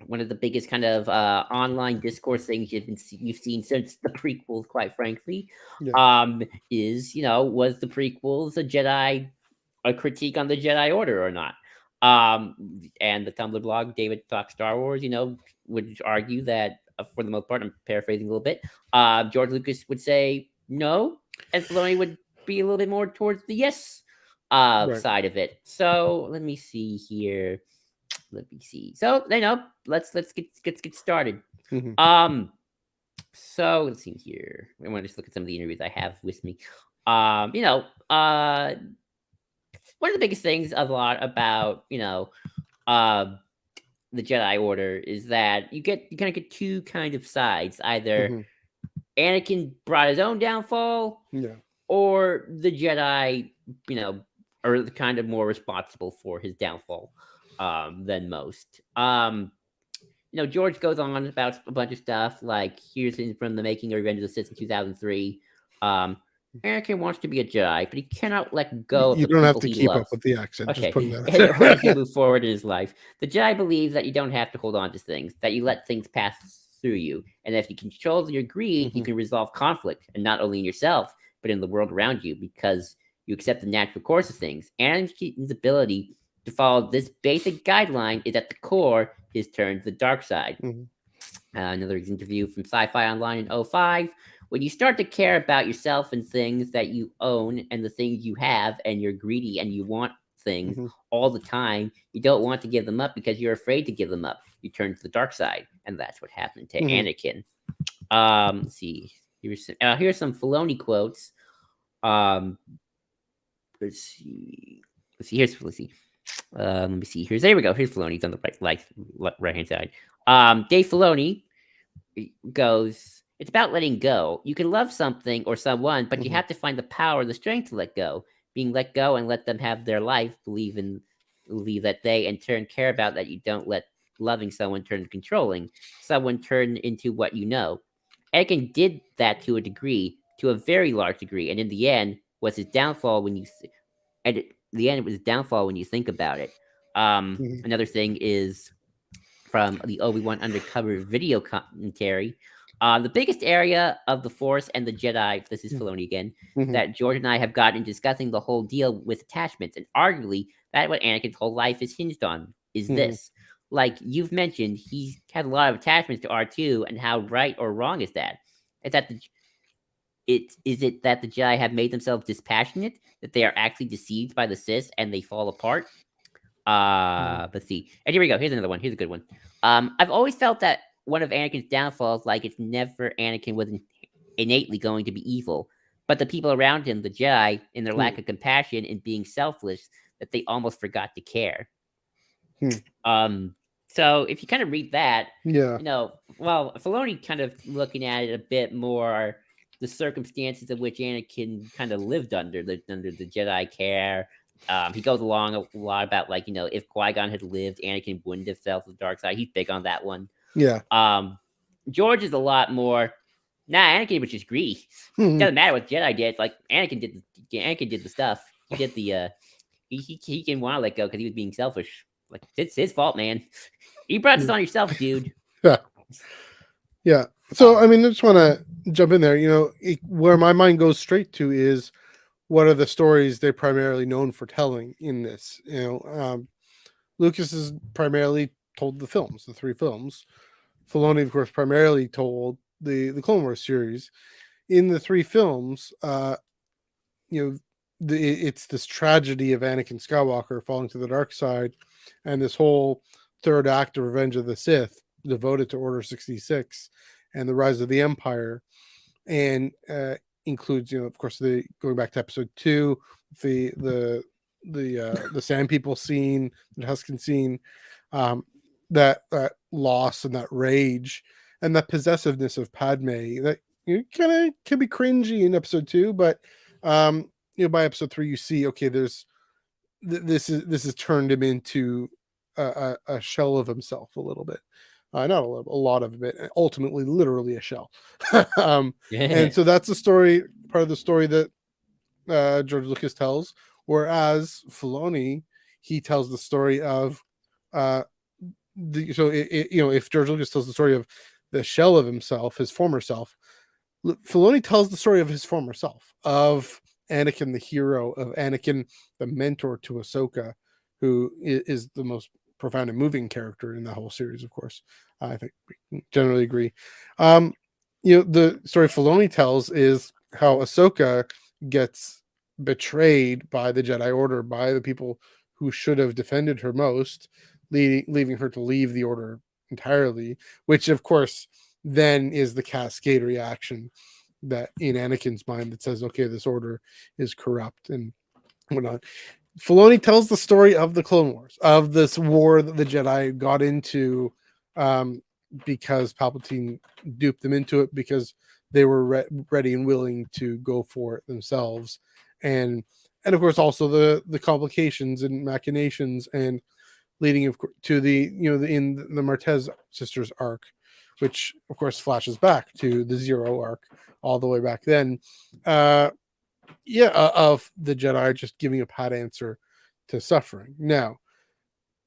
one of the biggest kind of online discourse things you've seen since the prequels, quite frankly, is was the prequels a critique on the Jedi Order or not? And the Tumblr blog David Talks Star Wars, would argue that for the most part, I'm paraphrasing a little bit, George Lucas would say no, and Filoni would be a little bit more towards the yes side of it. So let me see here. So let's get started. Um, so let's see here. I want to just look at some of the interviews I have with me. You know, one of the biggest things a lot about uh the Jedi Order is that you kind of get two kind of sides. Either Anakin brought his own downfall, Yeah. or the Jedi, are the kind of more responsible for his downfall than most. George goes on about a bunch of stuff, like here's from the making of Revenge of the Sith in 2003. Anakin wants to be a Jedi, but he cannot let go of You the don't have people to he keep loves. up with the accent. Just Okay, putting that in order to there. move forward in his life, the Jedi believes that you don't have to hold on to things, that you let things pass through you, and if you control your greed, you can resolve conflict, and not only in yourself, but in the world around you, because you accept the natural course of things. Anakin's ability to follow this basic guideline is at the core his turn to the dark side. Another interview from Sci-Fi Online in 2005. When you start to care about yourself and things that you own and the things you have, and you're greedy and you want things all the time, you don't want to give them up because you're afraid to give them up. You turn to the dark side, and that's what happened to Anakin. Let's see. Here's some Filoni quotes. Let's see. Let's see. Let me see. There we go. Here's Filoni's on the right hand side. Dave Filoni goes, it's about letting go. You can love something or someone, but you have to find the power, the strength to let go. Being let go and let them have their life, believe that they in turn care about that. You don't let loving someone turn to controlling someone, turn into what you know. Anakin did that to a degree, to a very large degree, and in the end was his downfall when you it was his downfall when you think about it. Another thing is from the Obi-Wan Undercover video commentary. The biggest area of the Force and the Jedi, this is Filoni again, that George and I have gotten discussing the whole deal with attachments, and arguably that what Anakin's whole life is hinged on is this. Like you've mentioned, he had a lot of attachments to R2, and how right or wrong is that? Is it that the Jedi have made themselves dispassionate, that they are actually deceived by the Sith and they fall apart? Let's see. And here we go. Here's another one. Here's a good one. I've always felt that one of Anakin's downfalls, like it's never Anakin was innately going to be evil, but the people around him, the Jedi, in their lack of compassion and being selfless, that they almost forgot to care. So if you kind of read that, Filoni kind of looking at it a bit more, the circumstances of which Anakin kind of lived under the Jedi care. He goes along a lot about if Qui-Gon had lived, Anakin wouldn't have fell to the dark side. He's big on that one. Yeah. George is a lot more. Anakin was just greedy. Doesn't matter what Jedi did. Like Anakin did the stuff. He did the. He didn't want to let go because he was being selfish. Like it's his fault, man. You brought this on yourself, dude. Yeah. So I mean, I just want to jump in there. Where my mind goes straight to is, what are the stories they're primarily known for telling in this? Lucas has primarily told the films, the 3 films. Filoni, of course, primarily told the Clone Wars series. In the 3 films, it's this tragedy of Anakin Skywalker falling to the dark side, and this whole third act of Revenge of the Sith devoted to Order 66 and the rise of the Empire, and includes, of course, going back to episode 2, the Sand People scene, the Huskin scene, that loss and that rage and that possessiveness of Padme that kind of can be cringy in episode 2, but by episode 3 you see, okay, there's this has turned him into a shell of himself a little bit. Not a little, a lot of it, ultimately literally a shell. And so that's the story, part of the story that George Lucas tells, whereas Filoni, he tells the story of if George Lucas tells the story of the shell of himself, his former self, Filoni tells the story of his former self, of Anakin the hero, of Anakin the mentor to Ahsoka, who is the most profound and moving character in the whole series, of course. I think we generally agree. The story Filoni tells is how Ahsoka gets betrayed by the Jedi Order, by the people who should have defended her most, leaving her to leave the Order entirely, which of course then is the cascade reaction that in Anakin's mind that says, okay, this order is corrupt and whatnot. Filoni tells the story of the Clone Wars, of this war that the Jedi got into because Palpatine duped them into it because they were ready and willing to go for it themselves, and of course also the complications and machinations and leading to the in the Martez sisters arc, which of course flashes back to the Zero arc all the way back then. Of the Jedi just giving a pat answer to suffering. Now,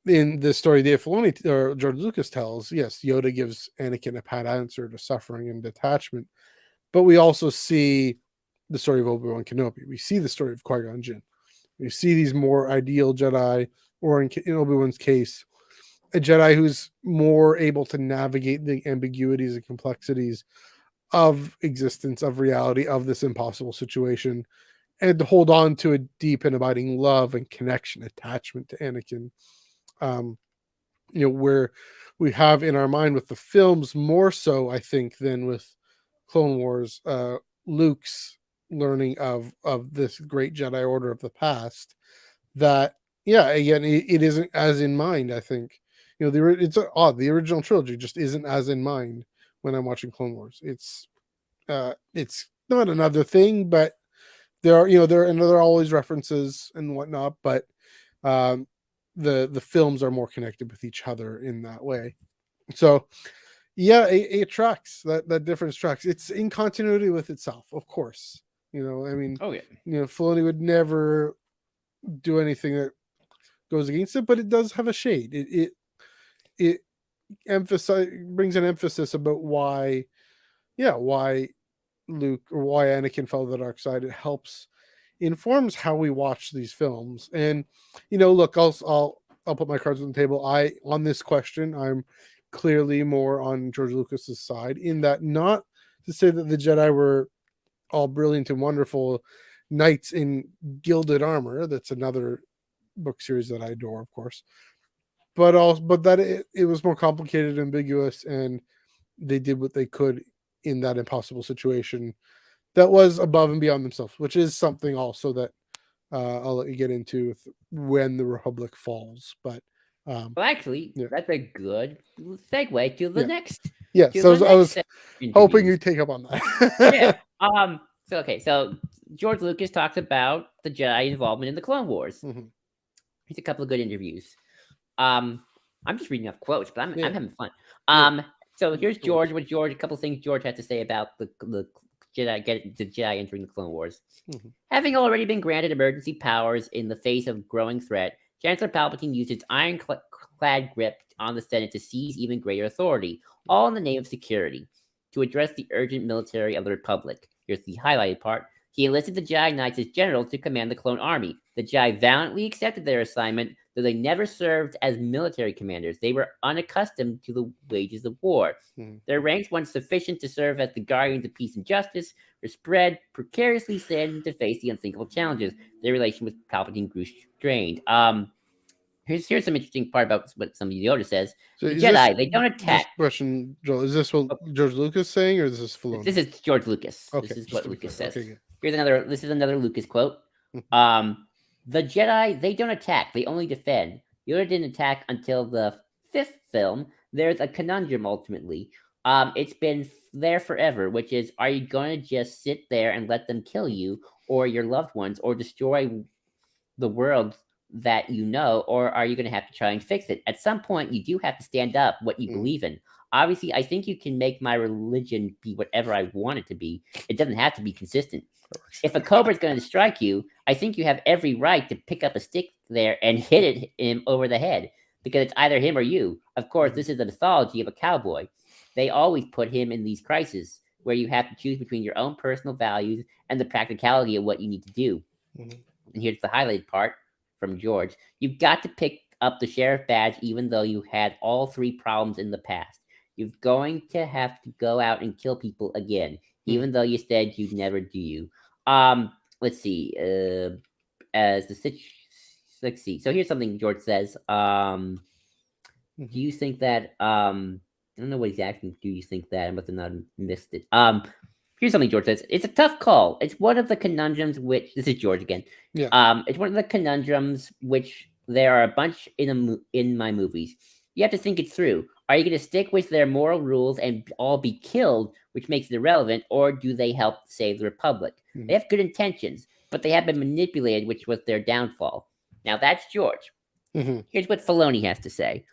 in the story Dave Filoni or George Lucas tells, yes, Yoda gives Anakin a pat answer to suffering and detachment, but we also see the story of Obi-Wan Kenobi. We see the story of Qui-Gon Jinn. We see these more ideal Jedi, or in Obi-Wan's case, a Jedi who's more able to navigate the ambiguities and complexities of existence, of reality, of this impossible situation, and to hold on to a deep and abiding love and connection, attachment to Anakin. Where we have in our mind with the films more so, I think, than with Clone Wars, Luke's learning of this great Jedi Order of the past. That, yeah, again, it isn't as in mind. I think it's odd. The original trilogy just isn't as in mind when I'm watching Clone Wars. It's not another thing, but there are always references and whatnot, but the films are more connected with each other in that way. So yeah, it tracks that difference tracks. It's in continuity with itself, of course. I mean, Oh yeah. Filoni would never do anything that goes against it, but it does have a shade. It brings an emphasis about why Luke or why Anakin fell to the dark side. It helps informs how we watch these films. And look, I'll put my cards on the table. On this question, I'm clearly more on George Lucas's side, in that, not to say that the Jedi were all brilliant and wonderful knights in gilded armor. That's another book series that I adore, of course. But that it was more complicated, ambiguous, and they did what they could in that impossible situation that was above and beyond themselves, which is something also that I'll let you get into with when the Republic falls. But Well, actually, yeah, that's a good segue to the yeah, next. yeah. To So the I next was set of hoping interviews. you'd take up on Yeah. that. So okay. So George Lucas talks about the Jedi involvement in the Clone Wars. Mhm. Here's a couple of good interviews. I'm just reading off quotes, but I'm Yeah, having fun. yeah. So here's Cool. George. What George? A couple of things George had to say about the Jedi entering the Clone Wars. Mhm. Having already been granted emergency powers in the face of growing threat, Chancellor Palpatine used his ironclad grip on the Senate to seize even greater authority, all in the name of security. To address the urgent military of the Republic, here's the highlighted part. He enlisted the Jedi Knights as generals to command the clone army. The Jedi valiantly accepted their assignment, though they never served as military commanders. They were unaccustomed to the wages of war. Mhm. Their ranks, once sufficient to serve as the guardians of peace and justice, were spread precariously thin to face the unthinkable challenges. Their relation with Palpatine grew strained. Here's some interesting part about what some of Yoda says. So The is this Jedi, they don't attack. just question, Joel? Is this what Oh, George Lucas saying, or is this this Filoni? is George Lucas. Okay, This is just what to be Lucas clear. says. Okay, good. This is another Lucas quote. The Jedi, they don't attack, they only defend. Yoda didn't attack until the fifth film. There's a conundrum ultimately. It's been there forever, which is, are you going to just sit there and let them kill you or your loved ones or destroy the world that you know, or are you going to have to try and fix it? At some point, you do have to stand up what you believe in. Obviously, I think you can make my religion be whatever I want it to be. It doesn't have to be consistent. If a cobra is going to strike you, I think you have every right to pick up a stick there and hit him over the head, because it's either him or you. Of course, this is the mythology of a cowboy. They always put him in these crises where you have to choose between your own personal values and the practicality of what you need to do. Mhm. And here's the highlighted part from George. You've got to pick up the sheriff badge even though you had all three problems in the past. You're going to have to go out and kill people again, even though you said you'd never do you. Let's see. As the let's see. So here's something George says. Do Mhm. you think that I don't know what exactly do you think that. I must have not missed it. Here's something George says. It's a tough call. It's one of the conundrums which this is George again. Yeah. It's one of the conundrums which there are a bunch in my movies. You have to think it through. Are you going to stick with their moral rules and all be killed, which makes it irrelevant, or do they help save the Republic? They have good intentions, but they have been manipulated, which was their downfall. Now that's George. Here's what Filoni has to say.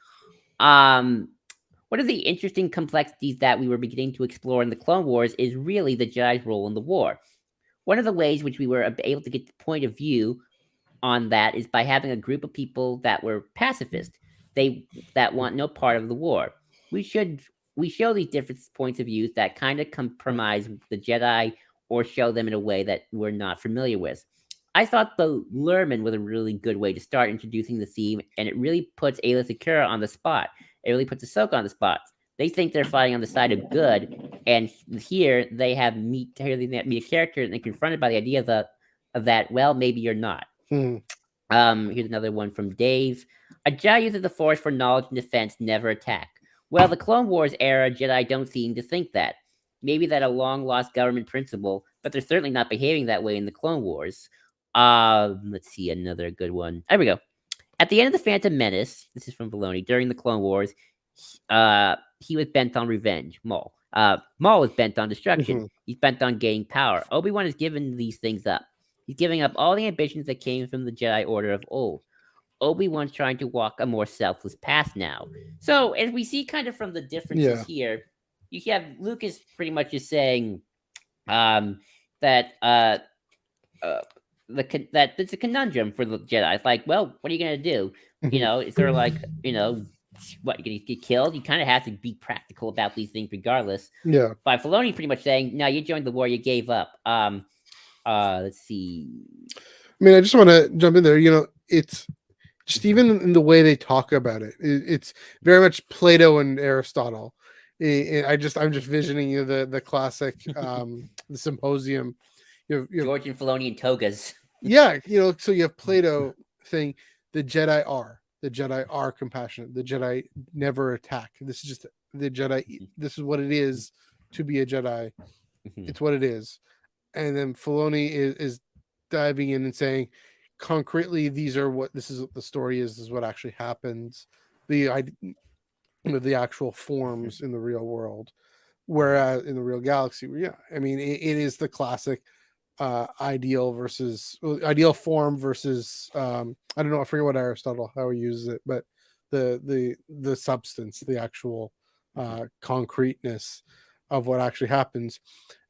Um, one of the interesting complexities that we were beginning to explore in the Clone Wars is really the Jedi's role in the war. One of the ways which we were able to get the point of view on that is by having a group of people that were pacifist. They that want no part of the war. We show these different points of views that kind of compromise the Jedi or show them in a way that we're not familiar with. I thought the Lerman was a really good way to start introducing the theme, and it really puts Ayla Secura on the spot. It really puts Ahsoka on the spot. They think they're fighting on the side of good, and here they have meet a character and they're confronted by the idea of that. Well, maybe you're not. Here's another one from Dave. A Jedi uses the Force for knowledge and defense, never attack. Well, the Clone Wars era Jedi don't seem to think that. Maybe that a long lost government principle, but they're certainly not behaving that way in the Clone Wars. Let's see another good one. There we go. At the end of the Phantom Menace, this is from Filoni. During the Clone Wars, he was bent on revenge. Maul. Maul is bent on destruction. He's bent on gaining power. Obi-Wan has given these things up. He's giving up all the ambitions that came from the Jedi Order of old. Obi-Wan's trying to walk a more selfless path now. So, as we see kind of from the differences here, you have Lucas pretty much just saying that that it's a conundrum for the Jedi. It's like, well, what are you gonna do? You know, it's sort of like, you know, what, you're gonna get killed? You kind of have to be practical about these things regardless. Yeah. By Filoni pretty much saying, no, you joined the war, you gave up. Let's see. I mean, I just want to jump in there. You know, it's just even in the way they talk about it, it's very much Plato and Aristotle. I'm just visioning you the classic the symposium. You have George and Filoni and togas. Yeah, you know, so you have Plato saying the Jedi are compassionate. The Jedi never attack. This is just the Jedi. This is what it is to be a Jedi. It's what it is. And then Filoni is diving in and saying, concretely, these are what this is. What the story is what actually happens. The actual forms in the real world, whereas in the real galaxy, yeah, I mean, it is the classic ideal form versus I don't know, I forget what Aristotle how he uses it, but the substance, the actual concreteness of what actually happens.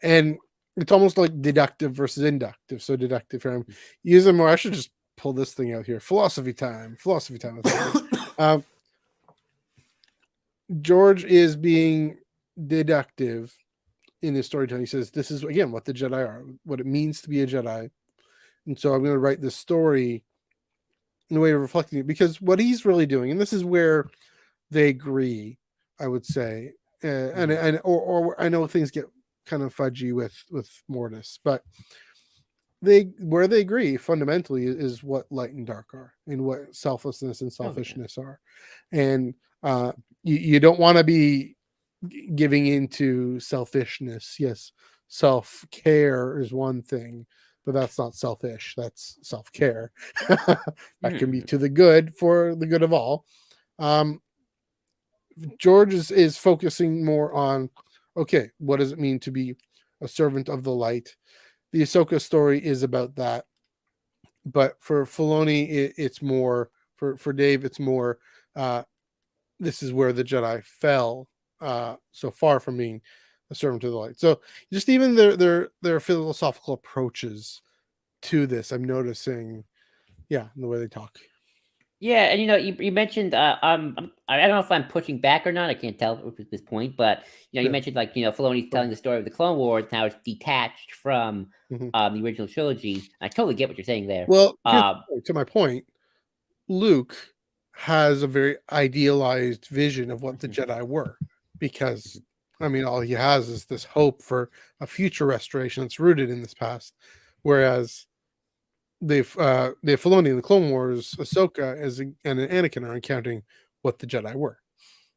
And it's almost like deductive versus inductive. So deductive here, I'm using more. I should just pull this thing out here. Philosophy time. George is being deductive in his storytelling. He says, this is, again, what the Jedi are, what it means to be a Jedi. And so I'm going to write this story in a way of reflecting it, because what he's really doing, and this is where they agree, I would say, or I know things get kind of fudgy with Mortis, but where they agree fundamentally is what light and dark are, and what selflessness and selfishness are. And you don't want to be giving into selfishness. Yes, self-care is one thing, but that's not selfish. That's self-care. That can be to the good, for the good of all. George is focusing more on, okay, what does it mean to be a servant of the light? The Ahsoka story is about that, but for Filoni, it's more, for Dave, it's more, this is where the Jedi fell, so far from being a servant of the light. So just even their philosophical approaches to this, I'm noticing, in the way they talk. Yeah, and you know, you mentioned I don't know if I'm pushing back or not. I can't tell at this point, but you know, you mentioned, like, you know, Filoni's telling the story of the Clone Wars, now it's detached from the original trilogy. I totally get what you're saying there. Well, to my point, Luke has a very idealized vision of what the Jedi were, because I mean, all he has is this hope for a future restoration that's rooted in this past, whereas the Filoni in the Clone Wars, Ahsoka and Anakin are encountering what the Jedi were.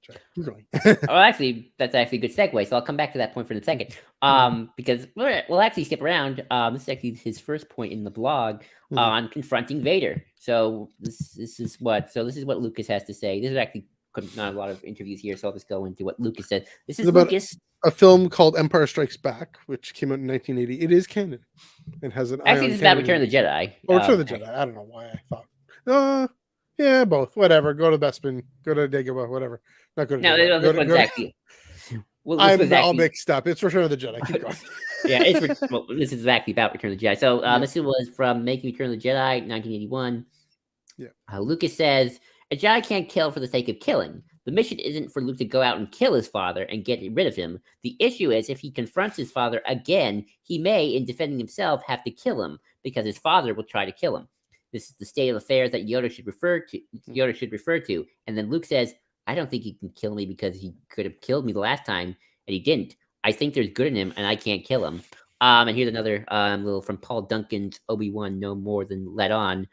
Sorry, keep going. Oh, actually, that's actually a good segue. So I'll come back to that point for a second. Because we'll actually skip around. This is actually his first point in the blog on confronting Vader. So this is what Lucas has to say. This is actually not a lot of interviews here, so I'll just go into what Lucas said. This is Lucas. A film called Empire Strikes Back, which came out in 1980. It is canon. It has an actually, this is about Return of the Jedi. Oh, Return of the Jedi. I don't know why I thought. Yeah, both. Whatever. Go to Bespin. Go to Dagobah. Whatever. Not go to. No, this one's actually. Well, I'm all mixed up. It's Return of the Jedi. Keep going. Yeah, this is exactly about Return of the Jedi. So this was from Making Return of the Jedi, 1981. Yeah. Lucas says, a Jedi can't kill for the sake of killing. The mission isn't for Luke to go out and kill his father and get rid of him. The issue is if he confronts his father again, he may, in defending himself, have to kill him because his father will try to kill him. This is the state of affairs that Yoda should refer to. And then Luke says, I don't think he can kill me because he could have killed me the last time and he didn't. I think there's good in him and I can't kill him. And here's another little from Paul Duncan's Obi-Wan No More Than Let On.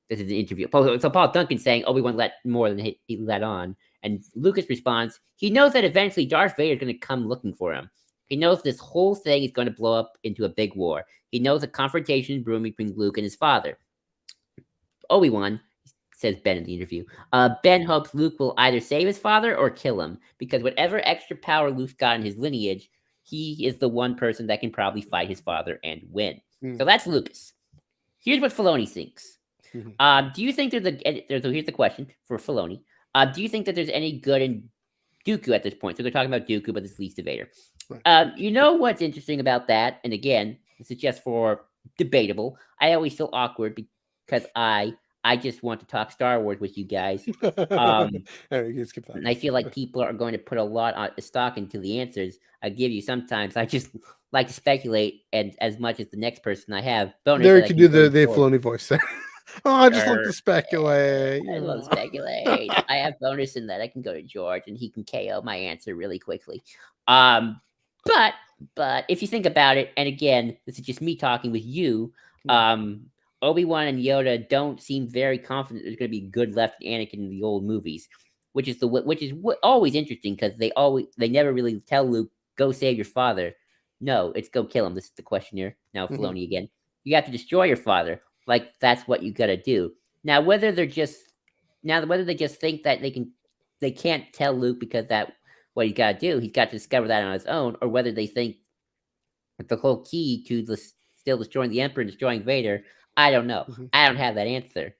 This is an interview. So Paul Duncan saying Obi-Wan let more than he let on. And Lucas responds, he knows that eventually Darth Vader is going to come looking for him. He knows this whole thing is going to blow up into a big war. He knows a confrontation is brewing between Luke and his father. Obi-Wan, says Ben in the interview, Ben hopes Luke will either save his father or kill him, because whatever extra power Luke's got in his lineage, he is the one person that can probably fight his father and win. So that's Lucas. Here's what Filoni thinks. Do you think here's the question for Filoni. Do you think that there's any good in Dooku at this point? So they're talking about Dooku, but this leads to Vader. Right. You know what's interesting about that? And again, this is just for debatable. I always feel awkward because I just want to talk Star Wars with you guys. You can skip that. And I feel like people are going to put a lot of stock into the answers I give you. Sometimes I just like to speculate, and as much as the next person I have. There can do the Dave Filoni voice there. Oh, I just like to speculate. I love to speculate. I have bonus in that I can go to George and he can KO my answer really quickly. But if you think about it, and again, this is just me talking with you, Obi-Wan and Yoda don't seem very confident there's going to be good left Anakin in the old movies, which is always interesting because they never really tell Luke, go save your father. No, it's go kill him. This is the question here. Now, Filoni again. You have to destroy your father. Like, that's what you got to do. Now, whether they just think that they can't tell Luke because that what he's got to do, he's got to discover that on his own, or whether they think that the whole key to still destroying the Emperor and destroying Vader, I don't know. I don't have that answer.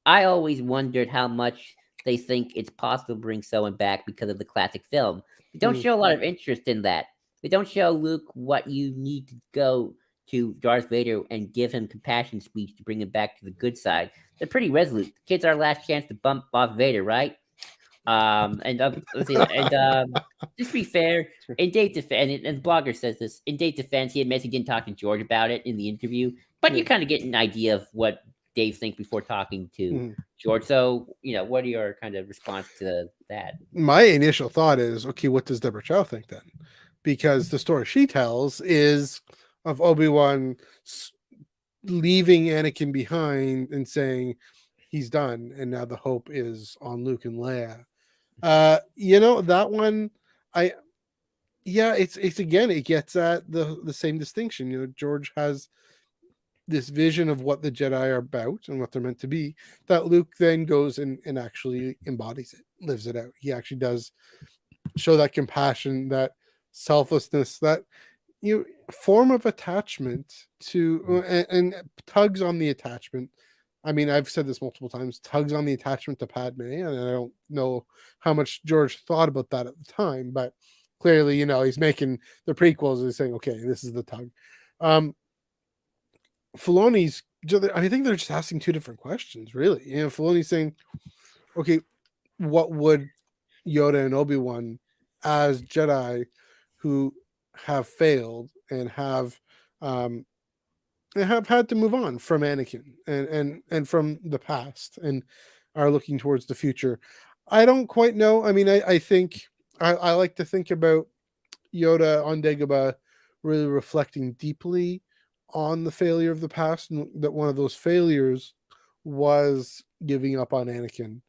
I always wondered how much they think it's possible to bring someone back because of the classic film. They don't show a lot of interest in that. They don't show Luke what you need to go to Darth Vader and give him compassion speech to bring him back to the good side. They're pretty resolute. The kid's our last chance to bump off Vader, right? Let's see. And just to be fair, in Dave's defense, and the blogger says this, in Dave's defense, he admits he didn't talk to George about it in the interview, but you kind of get an idea of what Dave thinks before talking to George. So, what are your kind of response to that? My initial thought is, okay, what does Deborah Chow think then? Because the story she tells is of Obi-Wan leaving Anakin behind and saying he's done, and now the hope is on Luke and Leia. That one, it's again, it gets at the same distinction. George has this vision of what the Jedi are about and what they're meant to be, that Luke then goes and actually embodies it, lives it out. He actually does show that compassion, that selflessness, that form of attachment to and tugs on the attachment. I mean, I've said this multiple times, tugs on the attachment to Padme, and I don't know how much George thought about that at the time, but clearly, he's making the prequels and saying, okay, this is the tug. Filoni's, I think they're just asking two different questions, really. Filoni's saying, okay, what would Yoda and Obi-Wan as Jedi who have failed and have had to move on from Anakin and from the past and are looking towards the future? I don't quite know. I mean, I think I like to think about Yoda on Dagobah really reflecting deeply on the failure of the past, and that one of those failures was giving up on Anakin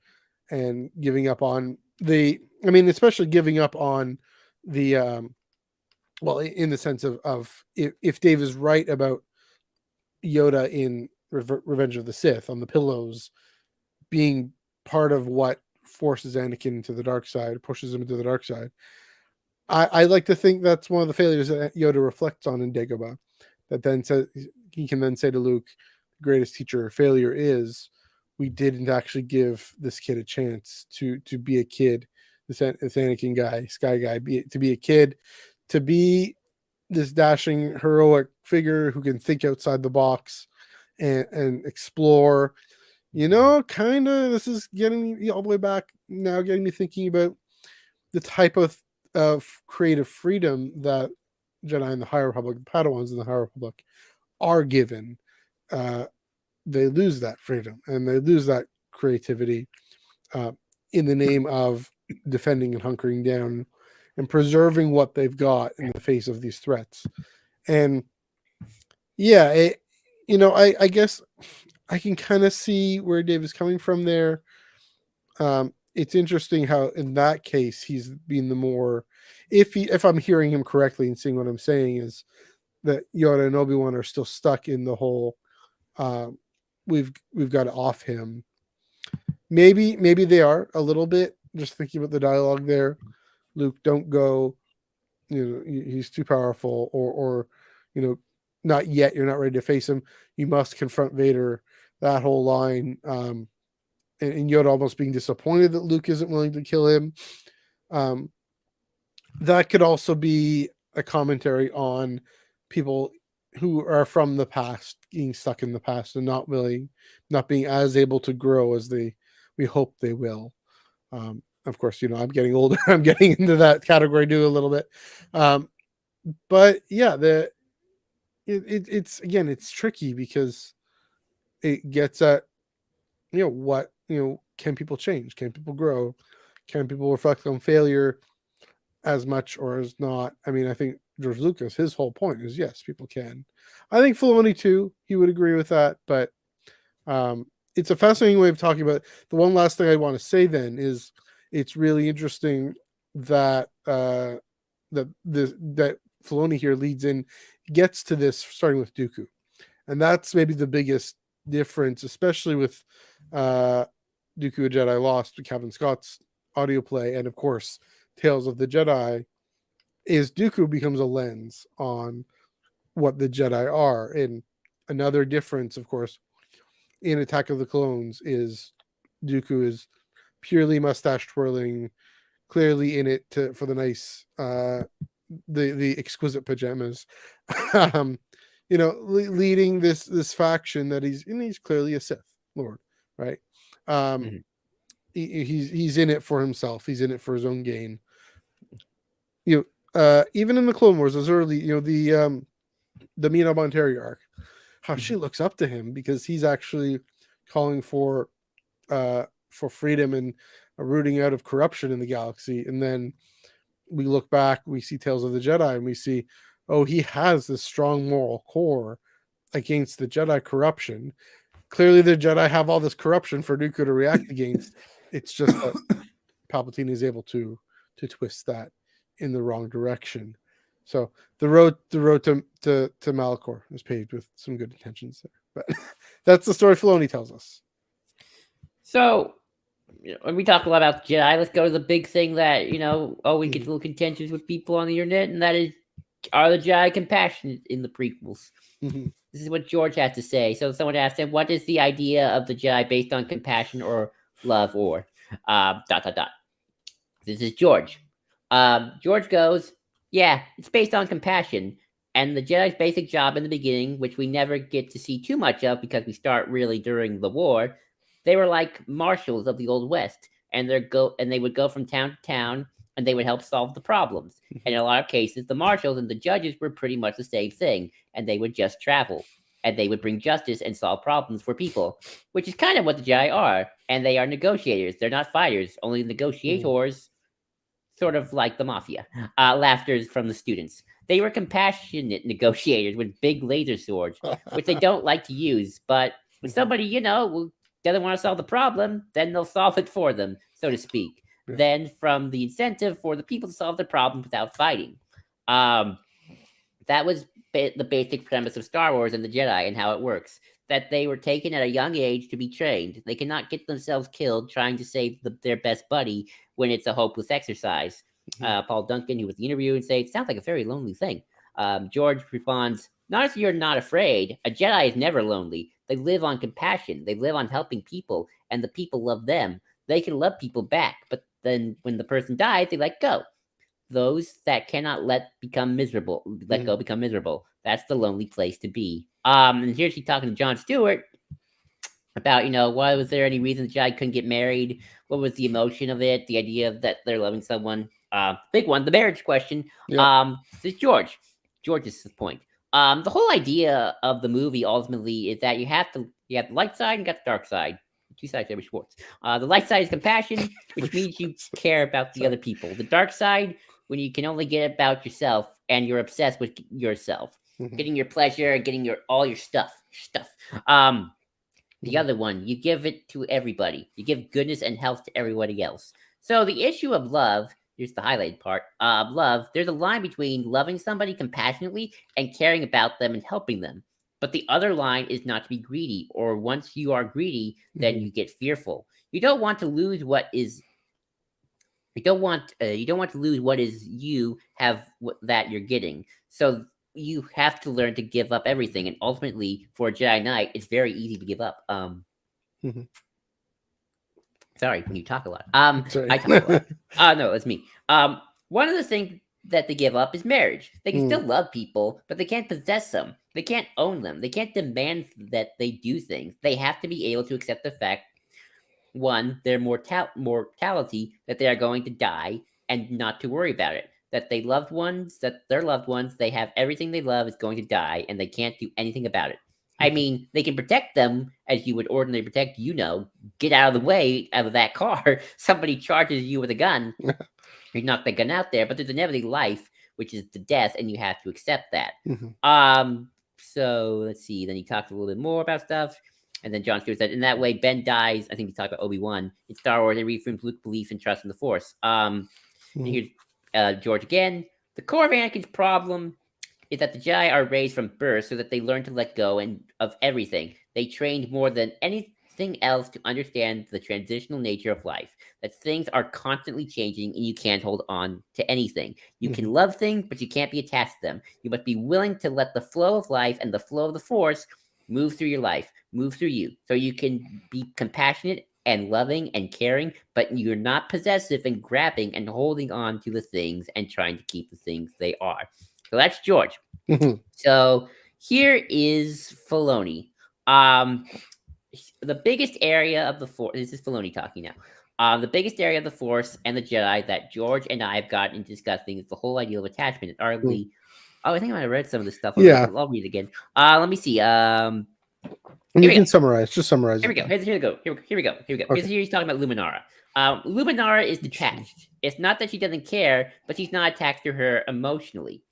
and giving up on especially giving up on the well, in the sense of if Dave is right about Yoda in Revenge of the Sith on the pillows being part of what forces Anakin into the dark side, pushes him into the dark side. I like to think that's one of the failures that Yoda reflects on in Dagobah. That then says he can then say to Luke, the greatest teacher of failure is we didn't actually give this kid a chance to be a kid, this Anakin guy, Sky guy, to be a kid, to be this dashing heroic figure who can think outside the box and explore. Kind of this is getting me all the way back now, getting me thinking about the type of creative freedom that Jedi in the High Republic, the Padawans in the High Republic are given. They lose that freedom and they lose that creativity in the name of defending and hunkering down and preserving what they've got in the face of these threats. And yeah, I guess I can kind of see where Dave is coming from there. It's interesting how in that case he's been the more, if I'm hearing him correctly and seeing what I'm saying, is that Yoda and Obi-Wan are still stuck in the whole we've got to off him. Maybe they are a little bit, just thinking about the dialogue there. Luke, don't go, he's too powerful, or not yet, you're not ready to face him, you must confront Vader. That whole line, and Yoda almost being disappointed that Luke isn't willing to kill him. That could also be a commentary on people who are from the past, being stuck in the past and not being as able to grow as we hope they will. Of course, I'm getting older. I'm getting into that category too a little bit. But yeah, it's tricky because it gets at, what, can people change? Can people grow? Can people reflect on failure as much or as not? I mean, I think George Lucas, his whole point is, yes, people can. I think Filoni too, he would agree with that, but it's a fascinating way of talking about it. The one last thing I want to say then is it's really interesting that that Filoni here gets to this starting with Dooku. And that's maybe the biggest difference, especially with Dooku a Jedi Lost, Kevin Scott's audio play, and of course Tales of the Jedi, is Dooku becomes a lens on what the Jedi are. And another difference, of course, in Attack of the Clones is Dooku is purely mustache twirling, clearly in it for the nice the exquisite pajamas. Leading this faction that he's clearly a Sith Lord, right? He's in it for himself. He's in it for his own gain. Even in the Clone Wars, as early, the Mina Monteri arc, how she looks up to him because he's actually calling for freedom and a rooting out of corruption in the galaxy. And then we look back, we see Tales of the Jedi, and we see, oh, he has this strong moral core against the Jedi corruption. Clearly, the Jedi have all this corruption for Dooku to react against. It's just that Palpatine is able to twist that in the wrong direction. So the road to Malachor is paved with some good intentions there. But that's the story Filoni tells us. So when we talk a lot about Jedi, let's go to the big thing that always gets a little contentious with people on the internet, and that is, are the Jedi compassionate in the prequels? This is what George has to say. So someone asked him, what is the idea of the Jedi based on compassion or love or ... This is George. George goes, yeah, it's based on compassion. And the Jedi's basic job in the beginning, which we never get to see too much of because we start really during the war, they were like marshals of the Old West. And they would go from town to town and they would help solve the problems. And in a lot of cases, the marshals and the judges were pretty much the same thing. And they would just travel. And they would bring justice and solve problems for people, which is kind of what the Jedi are. And they are negotiators. They're not fighters, only negotiators, sort of like the Mafia. Laughters from the students. They were compassionate negotiators with big laser swords, which they don't like to use. But when somebody, doesn't want to solve the problem, then they'll solve it for them, so to speak. than from the incentive for the people to solve the problem without fighting. Um, that was the basic premise of Star Wars and the Jedi and how it works. That they were taken at a young age to be trained. They cannot get themselves killed trying to save their best buddy when it's a hopeless exercise. Paul Duncan, who was the interviewer, and say, it sounds like a very lonely thing. George responds, not if you're not afraid. A Jedi is never lonely. They live on compassion. They live on helping people, and the people love them. They can love people back, but then when the person dies, they let go. Those that cannot let go become miserable. That's the lonely place to be. And here she's talking to Jon Stewart about, why was there any reason the Jedi couldn't get married? What was the emotion of it? The idea that they're loving someone. Big one, the marriage question. Yeah. This is George's point. The whole idea of the movie ultimately is that you have the light side and got the dark side. Two sides to every sports. The light side is compassion, which means you care about the other people. The dark side, when you can only get about yourself and you're obsessed with yourself, getting your pleasure, getting all your stuff. The other one, you give it to everybody. You give goodness and health to everybody else. So the issue of love, here's the highlighted part, love, there's a line between loving somebody compassionately and caring about them and helping them. But the other line is not to be greedy, or once you are greedy, then you get fearful. You don't want to lose what is you don't want to lose what is you have that you're getting. So you have to learn to give up everything, and ultimately, for a Jedi Knight, it's very easy to give up. Sorry, when you talk a lot. I talk a lot. No, it's me. One of the things that they give up is marriage. They can still love people, but they can't possess them. They can't own them. They can't demand that they do things. They have to be able to accept the fact, one, their mortality, that they are going to die, and not to worry about it. That their loved ones, they have everything they love is going to die, and they can't do anything about it. I mean, they can protect them as you would ordinarily protect, get out of the way out of that car. Somebody charges you with a gun, you knock the gun out there, but there's inevitably life, which is the death, and you have to accept that. So let's see. Then he talks a little bit more about stuff. And then Jon Stewart said, in that way, Ben dies. I think he talked about Obi-Wan in Star Wars and reaffirms Luke's belief and trust in the Force. And here's George again. The core of Anakin's problem is that the Jedi are raised from birth so that they learn to let go of everything. They trained more than anything else to understand the transitional nature of life, that things are constantly changing and you can't hold on to anything. You can love things, but you can't be attached to them. You must be willing to let the flow of life and the flow of the Force move through your life, move through you, so you can be compassionate and loving and caring, but you're not possessive and grabbing and holding on to the things and trying to keep the things they are. So that's George. So here is Filoni. The biggest area of the Force, this is Filoni talking now. The biggest area of the Force and the Jedi that George and I have gotten into discussing is the whole idea of attachment. Arguably, I think I might have read some of this stuff. I'll read it again. Let me see. You can summarize. Just summarize. Here we go. Here we go. Okay. Here he's talking about Luminara. Luminara is detached. It's not that she doesn't care, but she's not attached to her emotionally.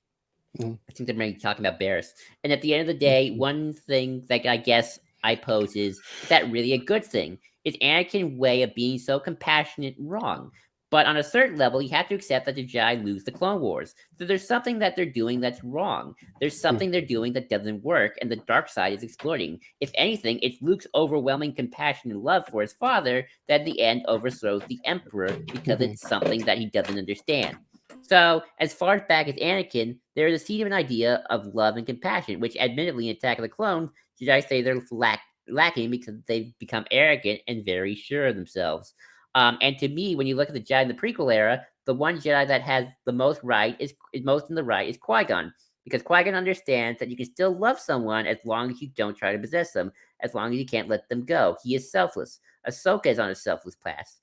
I think they're maybe talking about Barris. And at the end of the day, one thing that I guess I pose is that really a good thing? Is Anakin's way of being so compassionate wrong? But on a certain level, you have to accept that the Jedi lose the Clone Wars. So there's something that they're doing that's wrong. There's something they're doing that doesn't work, and the dark side is exploiting. If anything, it's Luke's overwhelming compassion and love for his father that in the end overthrows the Emperor because it's something that he doesn't understand. So, as far back as Anakin, there is a seed of an idea of love and compassion, which admittedly in Attack of the Clones, Jedi say they're lacking because they've become arrogant and very sure of themselves. And to me, when you look at the Jedi in the prequel era, the one Jedi that has the most is most in the right is Qui-Gon. Because Qui-Gon understands that you can still love someone as long as you don't try to possess them, as long as you can't let them go. He is selfless. Ahsoka is on a selfless path.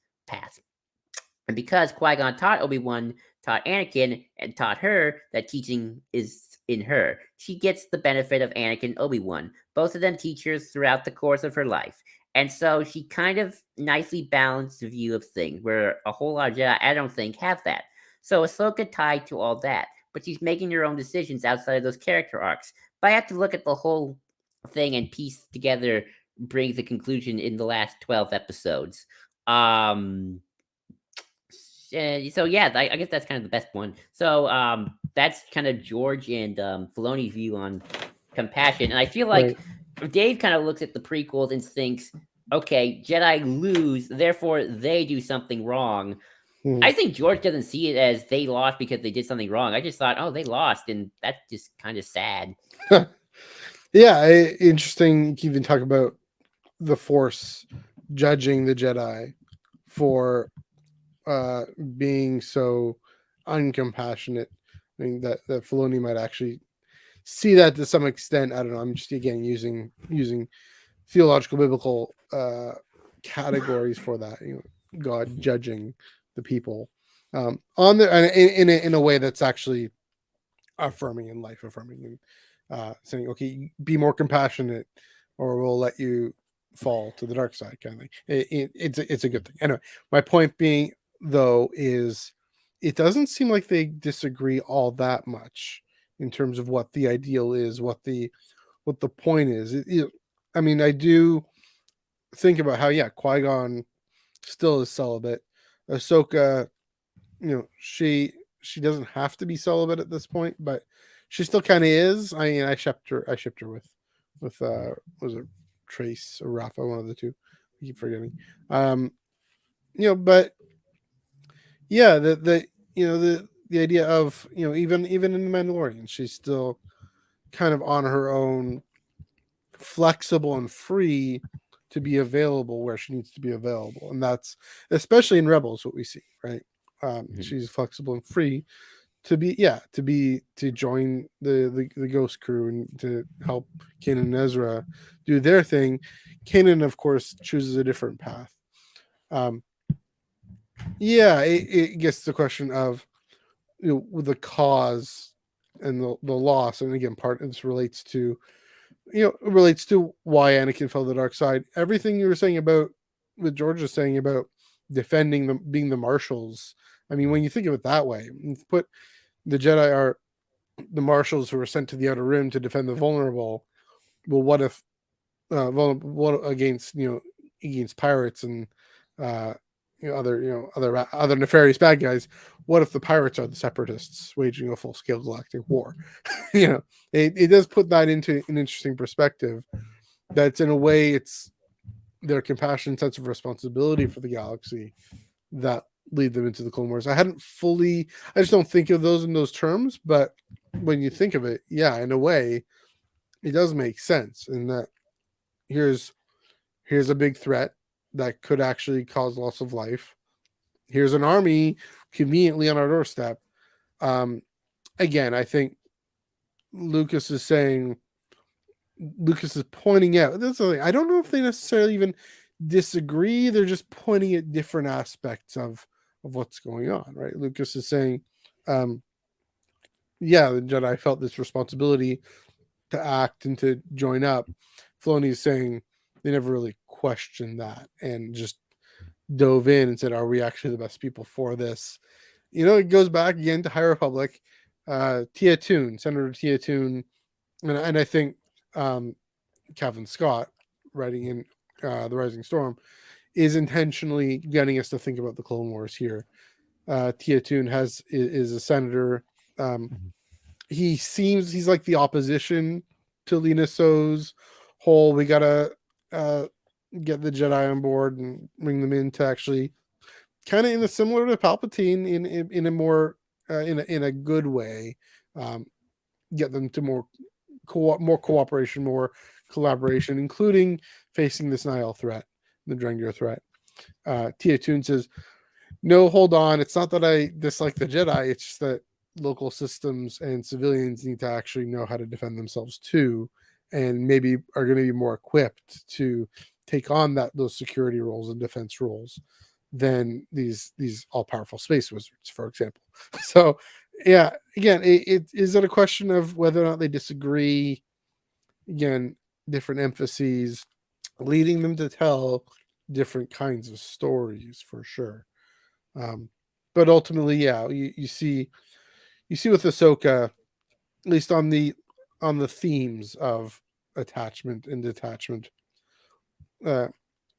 And because Qui-Gon taught Obi-Wan, taught Anakin, and taught her that teaching is in her, she gets the benefit of Anakin and Obi-Wan, both of them teachers throughout the course of her life. And so she kind of nicely balanced the view of things, where a whole lot of Jedi, I don't think, have that. So Ahsoka tied to all that, but she's making her own decisions outside of those character arcs. But I have to look at the whole thing and piece together, brings the conclusion in the last 12 episodes. So yeah, I guess that's kind of the best one. So that's kind of George and Filoni's view on compassion, and I feel like Dave kind of looks at the prequels and thinks, okay, Jedi lose, therefore they do something wrong. I think George doesn't see it as they lost because they did something wrong. I just thought, oh, they lost, and that's just kind of sad. Yeah, interesting. You can even talk about the Force judging the Jedi for being so uncompassionate. I mean that Filoni might actually see that to some extent. I don't know. I'm just again using theological biblical categories for that. God judging the people on the in a way that's actually affirming and life affirming, and saying, okay, be more compassionate, or we'll let you fall to the dark side, kind of thing. It's a good thing. Anyway, my point being though is it doesn't seem like they disagree all that much in terms of what the ideal is, what the point is. I mean, I do think about how Qui-Gon still is celibate. Ahsoka, she doesn't have to be celibate at this point, but she still kind of is. I mean, I shipped her with was it Trace or Rafa, one of the two. I keep forgetting. But yeah, the idea of even in the Mandalorian, she's still kind of on her own, flexible and free to be available where she needs to be available, and that's especially in Rebels what we see, right? She's flexible and free to join the Ghost Crew and to help Kanan and Ezra do their thing. Kanan, of course, chooses a different path. It gets the question of the cause and the loss, and again, part of this relates to why Anakin fell to the dark side. Everything you were saying about what George is saying about defending them, being the marshals. I mean, when you think of it that way, put the Jedi are the marshals who are sent to the Outer Rim to defend the vulnerable. Well, what if what against pirates and other nefarious bad guys? What if the pirates are the separatists waging a full scale galactic war? It does put that into an interesting perspective. That's in a way it's their compassion, sense of responsibility for the galaxy that lead them into the Clone Wars. I just don't think of those in those terms, but when you think of it, in a way, it does make sense. In that here's a big threat that could actually cause loss of life. Here's an army conveniently on our doorstep. Again, I think Lucas is pointing out. I don't know if they necessarily even disagree. They're just pointing at different aspects of what's going on, right? Lucas is saying, the Jedi felt this responsibility to act and to join up. Filoni is saying they never really questioned that and just dove in and said, are we actually the best people for this? It goes back again to High Republic. Senator Tia Toon, and I think Kevin Scott, writing in The Rising Storm, is intentionally getting us to think about the Clone Wars here. Tia Toon is a senator. He's like the opposition to Lina So's whole, we gotta get the Jedi on board and bring them in to actually kind of in a similar to Palpatine in a more in a good way, get them to more cooperation, more collaboration, including facing this Nihil threat, the Drengir threat. Tia Toon says, no, hold on. It's not that I dislike the Jedi. It's just that local systems and civilians need to actually know how to defend themselves too, and maybe are going to be more equipped to take on those security roles and defense roles than these all-powerful space wizards, for example. So, again, is it a question of whether or not they disagree? Again, different emphases leading them to tell different kinds of stories, for sure. But ultimately, you see with Ahsoka, at least on the themes of attachment and detachment,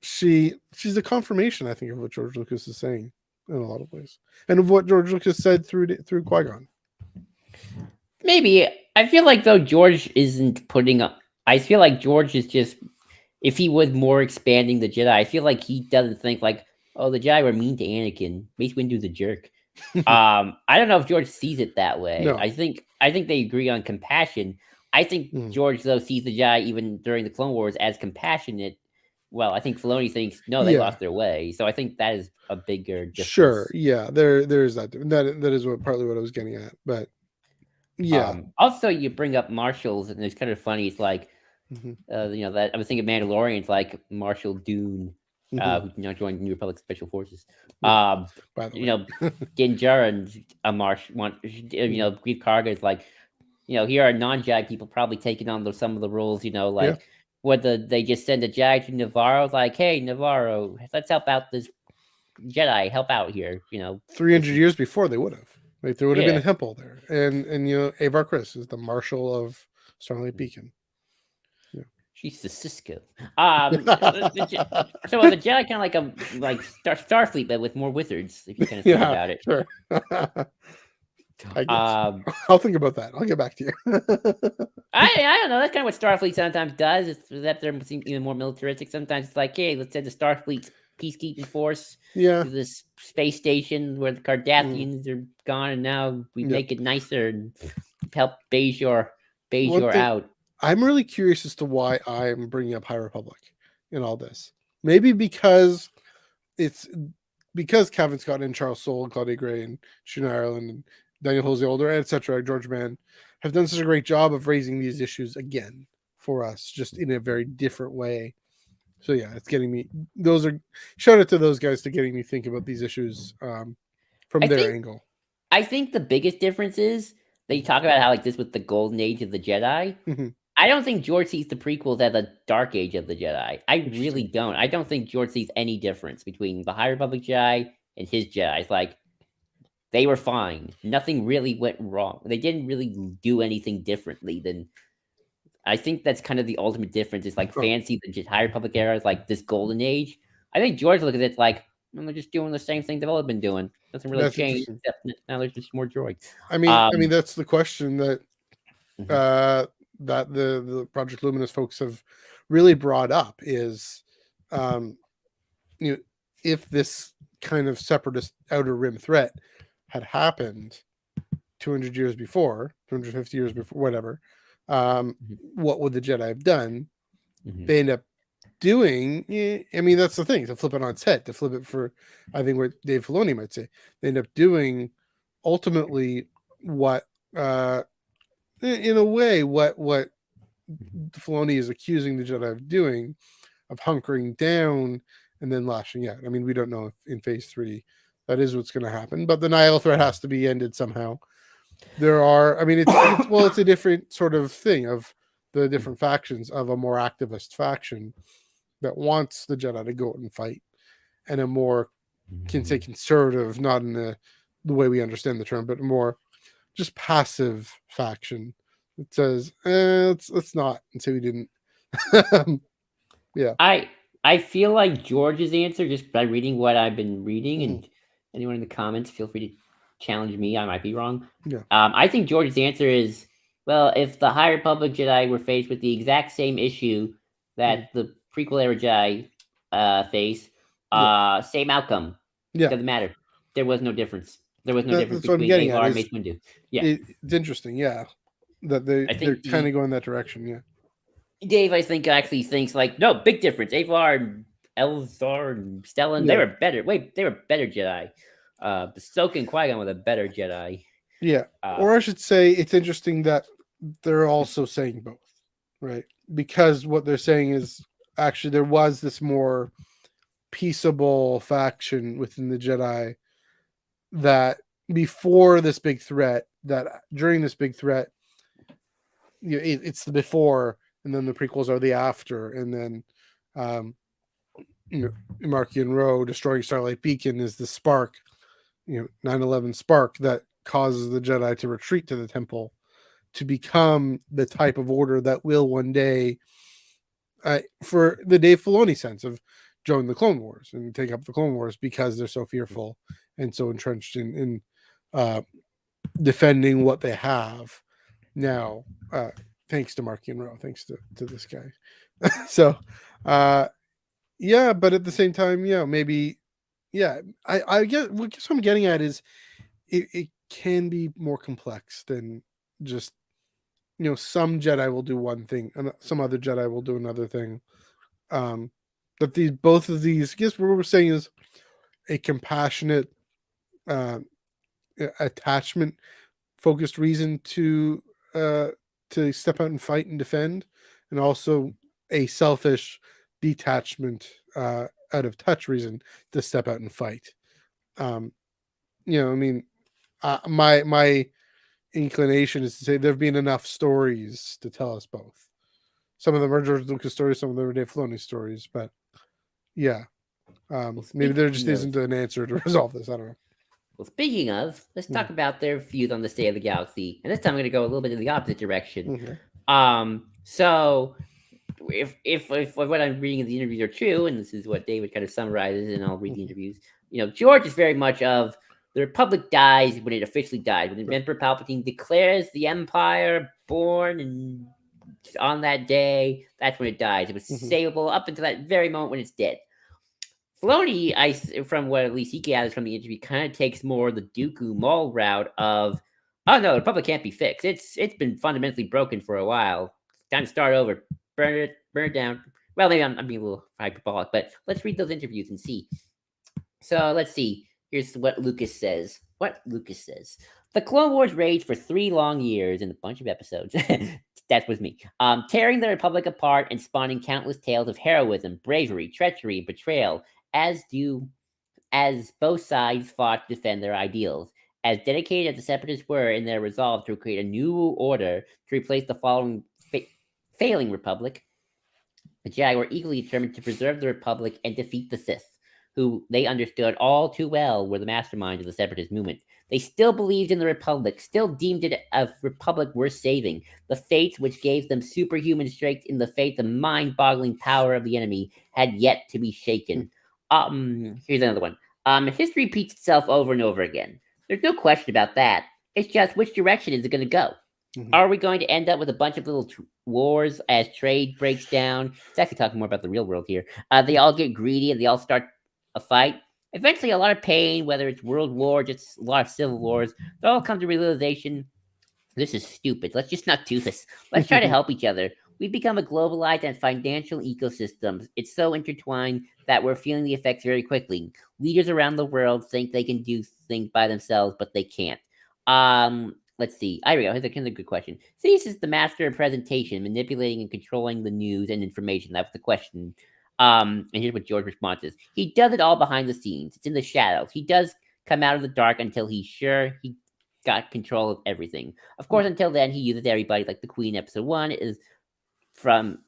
she's a confirmation, I think, of what George Lucas is saying. in a lot of ways, and of what George Lucas said through Qui-Gon. Maybe. I feel like though George isn't putting up. I feel like George is just, if he was more expanding the Jedi, I feel like he doesn't think like, oh, the Jedi were mean to Anakin. Mace Windu's a jerk. I don't know if George sees it that way. No. I think they agree on compassion. I think George though sees the Jedi even during the Clone Wars as compassionate. Well, I think Filoni thinks no, they lost their way. So I think that is a bigger difference. Sure, yeah, there is that. That is partly what I was getting at, but yeah. Also, you bring up marshals, and it's kind of funny. It's like, that I was thinking Mandalorians, like Marshal Dune, who now joined New Republic Special Forces. By the way. Din Djarin, a Grief Karga is like, here are non-Jag people probably taking on some of the roles, whether they just send a Jag to Navarro, like, hey, Navarro, let's help out this Jedi, help out here, 300 years before they would have. Like, there would have been a temple there. And Avar Kriss is the Marshal of Starlight Beacon. Yeah. She's the Cisco. So the Jedi kind of like Starfleet, but with more wizards, if you kind of think about it. Sure. I guess. I'll think about that. I'll get back to you. I don't know. That's kind of what Starfleet sometimes does. Is that they're even more militaristic. Sometimes it's like, hey, let's send the Starfleet peacekeeping force to this space station where the Cardassians are gone, and now we make it nicer and help Bajor out. I'm really curious as to why I'm bringing up High Republic in all this. Maybe because Kevin Scott and Charles Soule and Claudia Gray and Shane Ireland and Daniel Jose Older, etc., George Mann, have done such a great job of raising these issues again for us, just in a very different way. So yeah, it's getting me. Shout out to those guys to getting me thinking about these issues from their angle. I think the biggest difference is that you talk about how like this was the golden age of the Jedi. I don't think George sees the prequels as a dark age of the Jedi. I really don't. I don't think George sees any difference between the High Republic Jedi and his Jedi. It's like, they were fine. Nothing really went wrong. They didn't really do anything differently than. I think that's kind of the ultimate difference. It's like fancy the High Republic era is like this golden age. I think George looks at it like, they're just doing the same thing they've always been doing. Doesn't really change. Now there's just more droids. I mean, that's the question that that the Project Luminous folks have really brought up is, if this kind of separatist outer rim threat had happened 200 years before, 250 years before, whatever, what would the Jedi have done? They end up doing, I mean, that's the thing, to flip it on its head, to flip it for, I think what Dave Filoni might say, they end up doing ultimately what, in a way, what Filoni is accusing the Jedi of doing, of hunkering down and then lashing out. I mean, we don't know if in phase 3 that is what's going to happen, but the Nihil threat has to be ended somehow. There are, I mean, it's a different sort of thing of the different factions of a more activist faction that wants the Jedi to go out and fight, and a more, can say conservative, not in the way we understand the term, but more just passive faction that says, let's not, and say we didn't. Yeah. I feel like George's answer, just by reading what I've been reading, and anyone in the comments, feel free to challenge me. I might be wrong. Yeah. I think George's answer is, well, if the High Republic Jedi were faced with the exact same issue that the prequel era Jedi face, same outcome. Yeah. Doesn't matter. There was no difference. There was no difference between Avar and Mace Windu. Yeah. It's interesting, yeah. That they're kind of going that direction, yeah. Dave, I think, actually thinks like, no, big difference. Avar and Elzar and Stellan, they were better. They were better Jedi. Ahsoka and Qui-Gon were the better Jedi. Yeah. Or I should say, it's interesting that they're also saying both, right? Because what they're saying is, actually, there was this more peaceable faction within the Jedi that before this big threat, that during this big threat, it's the before, and then the prequels are the after, and then Markian Row destroying Starlight Beacon is the spark, 9/11 spark that causes the Jedi to retreat to the temple to become the type of order that will one day, for the Dave Filoni sense of join the Clone Wars and take up the Clone Wars because they're so fearful and so entrenched in defending what they have now, thanks to Marky and Rowe, thanks to this guy. So yeah, but at the same time, maybe, I guess what I'm getting at is it can be more complex than just, some Jedi will do one thing and some other Jedi will do another thing. But both of these, I guess what we're saying is a compassionate, uh, attachment focused reason to step out and fight and defend, and also a selfish detachment, out of touch reason to step out and fight. I mean, my inclination is to say there have been enough stories to tell us both. Some of them are George Lucas stories, some of them are Dave Filoni stories, but yeah, maybe there just isn't an answer to resolve this. I don't know. Well, speaking of, let's talk about their views on the state of the galaxy. And this time I'm going to go a little bit in the opposite direction. So if what I'm reading in the interviews are true, and this is what David kind of summarizes, and I'll read the interviews. George is very much of the Republic dies when it officially dies, when Emperor Palpatine declares the Empire born, and on that day, that's when it dies. It was savable up until that very moment when it's dead. Filoni, from what at least he gathers from the interview, kind of takes more the Dooku Maul route of, oh no, the Republic can't be fixed. It's been fundamentally broken for a while. Time to start over. Burn it down. Well, maybe I'm being a little hyperbolic, but let's read those interviews and see. So let's see. Here's what Lucas says. The Clone Wars raged for 3 long years in a bunch of episodes. That was me. Tearing the Republic apart and spawning countless tales of heroism, bravery, treachery, and betrayal, as both sides fought to defend their ideals. As dedicated as the Separatists were in their resolve to create a new order to replace the following failing Republic, the Jedi were equally determined to preserve the Republic and defeat the Sith, who they understood all too well were the masterminds of the Separatist movement. They still believed in the Republic, still deemed it a Republic worth saving. The fates which gave them superhuman strength in the face of mind-boggling power of the enemy had yet to be shaken. Here's another one. History repeats itself over and over again. There's no question about that. It's just, which direction is it going to go? Are we going to end up with a bunch of little wars as trade breaks down? It's actually talking more about the real world here. They all get greedy and they all start a fight. Eventually, a lot of pain, whether it's world war, just a lot of civil wars, they all come to realization, this is stupid. Let's just not do this. Let's try to help each other. We've become a globalized and financial ecosystem. It's so intertwined that we're feeling the effects very quickly. Leaders around the world think they can do things by themselves, but they can't. Let's see. Here we go. Here's a good question. Cease is the master of presentation, manipulating and controlling the news and information. That was the question. And here's what George responds is. He does it all behind the scenes. It's in the shadows. He does come out of the dark until he's sure he got control of everything. Of course, until then, he uses everybody, like the Queen, episode 1, is front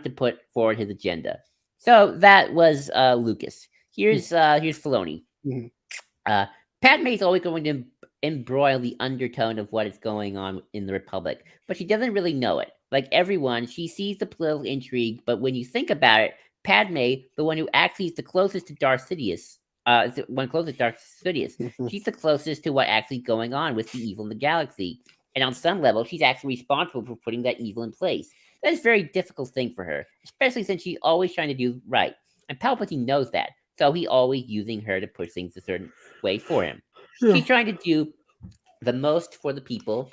to put forward his agenda. So that was Lucas. Here's Filoni. Padme is always going to embroil the undertone of what is going on in the Republic, but she doesn't really know it. Like everyone, she sees the political intrigue, but when you think about it, Padme, the one who actually is the closest to Darth Sidious, she's the closest to what actually going on with the evil in the galaxy. And on some level, she's actually responsible for putting that evil in place. That is a very difficult thing for her, especially since she's always trying to do right. And Palpatine knows that, so he's always using her to push things a certain way for him. Yeah. She's trying to do the most for the people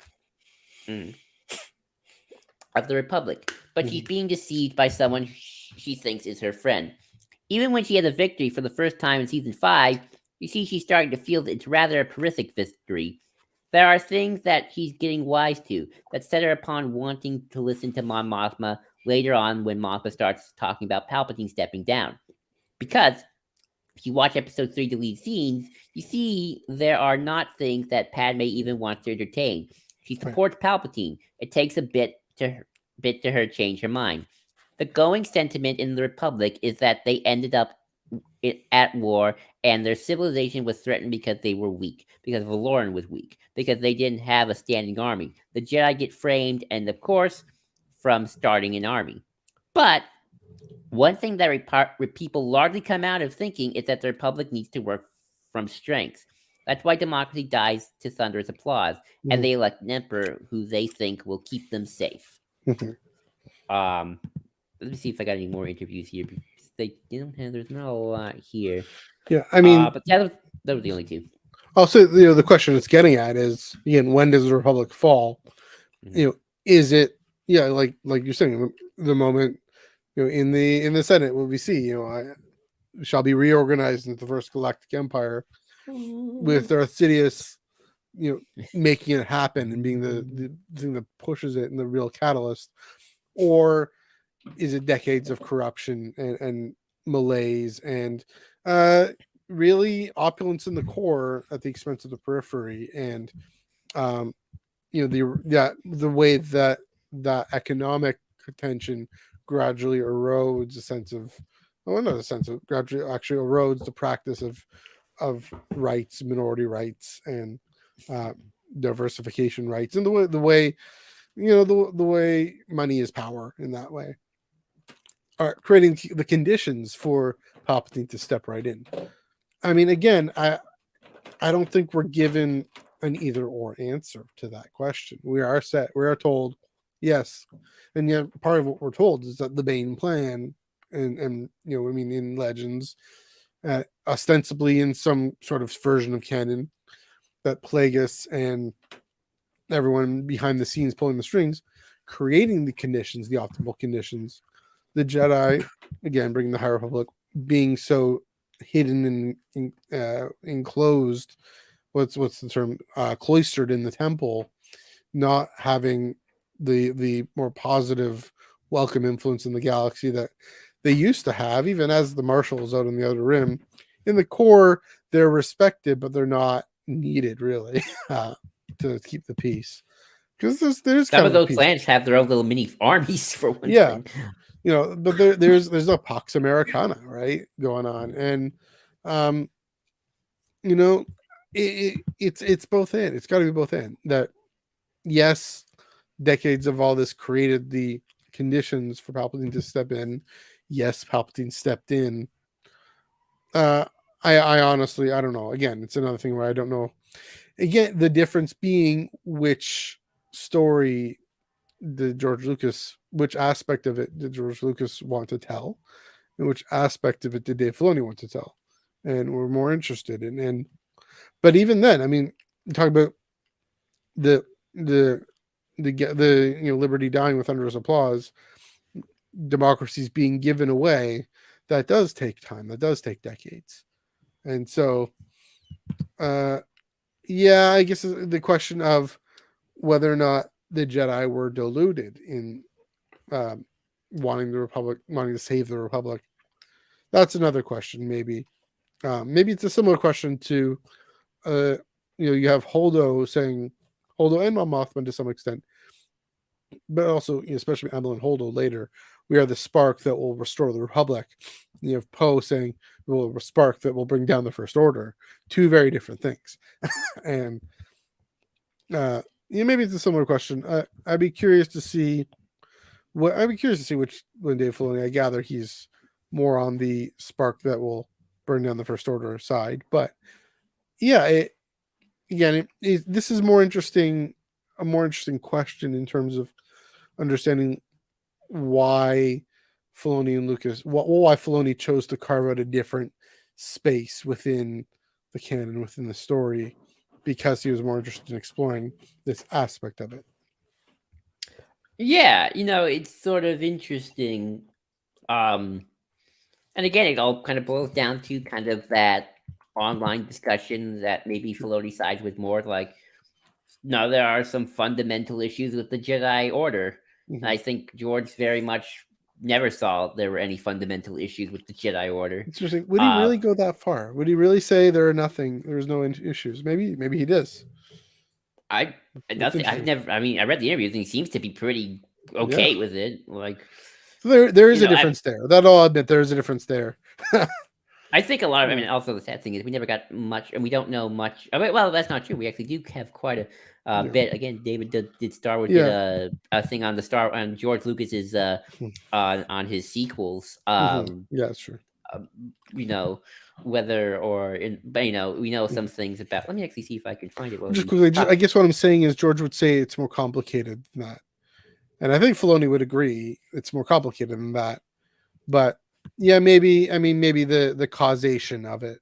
of the Republic, but she's being deceived by someone she thinks is her friend. Even when she has a victory for the first time in season 5, you see she's starting to feel that it's rather a horrific victory. There are things that she's getting wise to that set her upon wanting to listen to Mon Mothma later on when Mothma starts talking about Palpatine stepping down. Because if you watch episode 3 deleted scenes, you see there are not things that Padme even wants to entertain. She supports Palpatine. It takes a bit to her change her mind. The going sentiment in the Republic is that they ended up at war and their civilization was threatened because they were weak, because Valoran was weak, because they didn't have a standing army. The Jedi get framed and, of course, from starting an army. But One thing that people largely come out of thinking is that the Republic needs to work from strength. That's why democracy dies to thunderous applause, and they elect an emperor who they think will keep them safe. Let me see if I got any more interviews here. They don't have. There's not a lot here. Yeah, I mean, but yeah, those were the only two. Also, the question it's getting at is, again, when does the Republic fall? Is it, like you're saying, the moment, in the Senate, what we see, shall be reorganized into the first galactic empire, with Darth Sidious, making it happen and being the thing that pushes it and the real catalyst, or is it decades of corruption and malaise and really opulence in the core at the expense of the periphery, and the way that economic tension gradually erodes a sense of, not a sense of, gradually actually erodes the practice of rights, minority rights, and diversification rights, and the way the way money is power in that way, are creating the conditions for Palpatine to step right in. I mean, again, I don't think we're given an either or answer to that question. We are told yes, and yet part of what we're told is that the Bane plan, and in Legends, ostensibly in some sort of version of canon, that Plagueis and everyone behind the scenes pulling the strings, creating the conditions, the optimal conditions. The Jedi, again, bringing the High Republic, being so hidden and enclosed, what's the term, cloistered in the temple, not having the more positive, welcome influence in the galaxy that they used to have, even as the marshals out on the Outer Rim. In the core, they're respected, but they're not needed really to keep the peace, because there's some of those planets have their own little mini armies for one thing. But there's a Pax Americana, right, going on, and it's both in. It's got to be both in. That yes, decades of all this created the conditions for Palpatine to step in. Yes, Palpatine stepped in. I honestly, I don't know. Again, it's another thing where I don't know. Again, the difference being which story which aspect of it did George Lucas want to tell, and which aspect of it did Dave Filoni want to tell, and we're more interested in. And but even then, I mean, talk about the liberty dying with thunderous applause, democracies being given away. That does take time. That does take decades. And so, I guess the question of whether or not the Jedi were deluded in wanting to save the Republic. That's another question. Maybe it's a similar question to, you have Holdo and Mon Mothma to some extent, but also, especially Emily and Holdo later, we are the spark that will restore the Republic. You have Poe saying, "Well, a spark that will bring down the First Order." Two very different things. And maybe it's a similar question. I'd be curious to see which, when Dave Filoni, I gather he's more on the spark that will burn down the First Order side. But yeah, this is a more interesting question in terms of understanding why Filoni and Lucas, why Filoni chose to carve out a different space within the canon, within the story, because he was more interested in exploring this aspect of it. Yeah, it's sort of interesting. And again, it all kind of boils down to kind of that online discussion that maybe Filoni sides with more. Like, no, there are some fundamental issues with the Jedi Order. Mm-hmm. And I think George very much never saw there were any fundamental issues with the Jedi Order. Interesting. Would he really go that far? Would he really say there's no issues? Maybe he does. I've never. I mean, I read the interviews and he seems to be pretty okay with it. Like, so there is a difference there. That I'll admit, there is a difference there. I think a lot of. I mean, also the sad thing is we never got much, and we don't know much. I mean, well, that's not true. We actually do have quite a bit. Again, David did Star Wars did a thing on on George Lucas's on his sequels. Yeah, that's true. You know, whether or but we know some things about. Let me actually see if I can find it. Just quickly, I guess what I'm saying is George would say it's more complicated than that, and I think Filoni would agree it's more complicated than that. But yeah, maybe the causation of it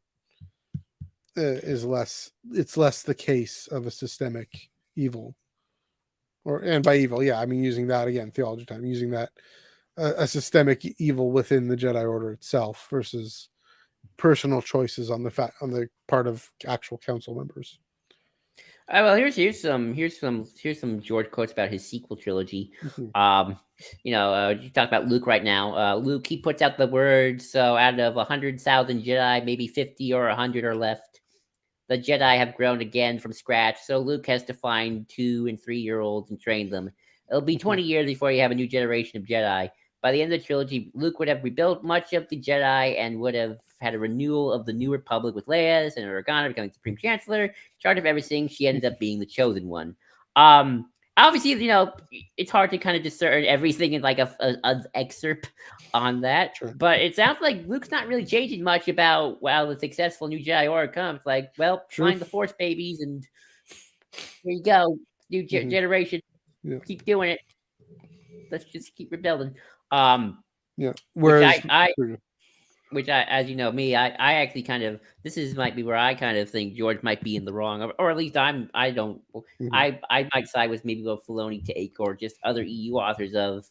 is less. It's less the case of a systemic evil, and by evil, yeah, I mean using that again, theology time, using that a systemic evil within the Jedi Order itself versus personal choices on the part of actual council members. Well, here's some George quotes about his sequel trilogy. Mm-hmm. You talk about Luke right now. Luke, he puts out the words. So out of 100,000 Jedi, maybe 50 or 100 are left. The Jedi have grown again from scratch. So Luke has to find 2 and 3-year-olds and train them. It'll be 20 years before you have a new generation of Jedi. By the end of the trilogy, Luke would have rebuilt much of the Jedi and would have had a renewal of the New Republic with Leia and Organa becoming Supreme Chancellor, in charge of everything. She ended up being the chosen one. Obviously, it's hard to kind of discern everything in like a excerpt on that. Sure. But it sounds like Luke's not really changing much about the successful new Jedi Order comes. Like, well, find the Force babies and here you go, new generation. Yeah. Keep doing it. Let's just keep rebuilding. Yeah. Whereas which I, as you know me, I actually kind of might be where I kind of think George might be in the wrong, or at least I might side with maybe what Filoni take or just other EU authors of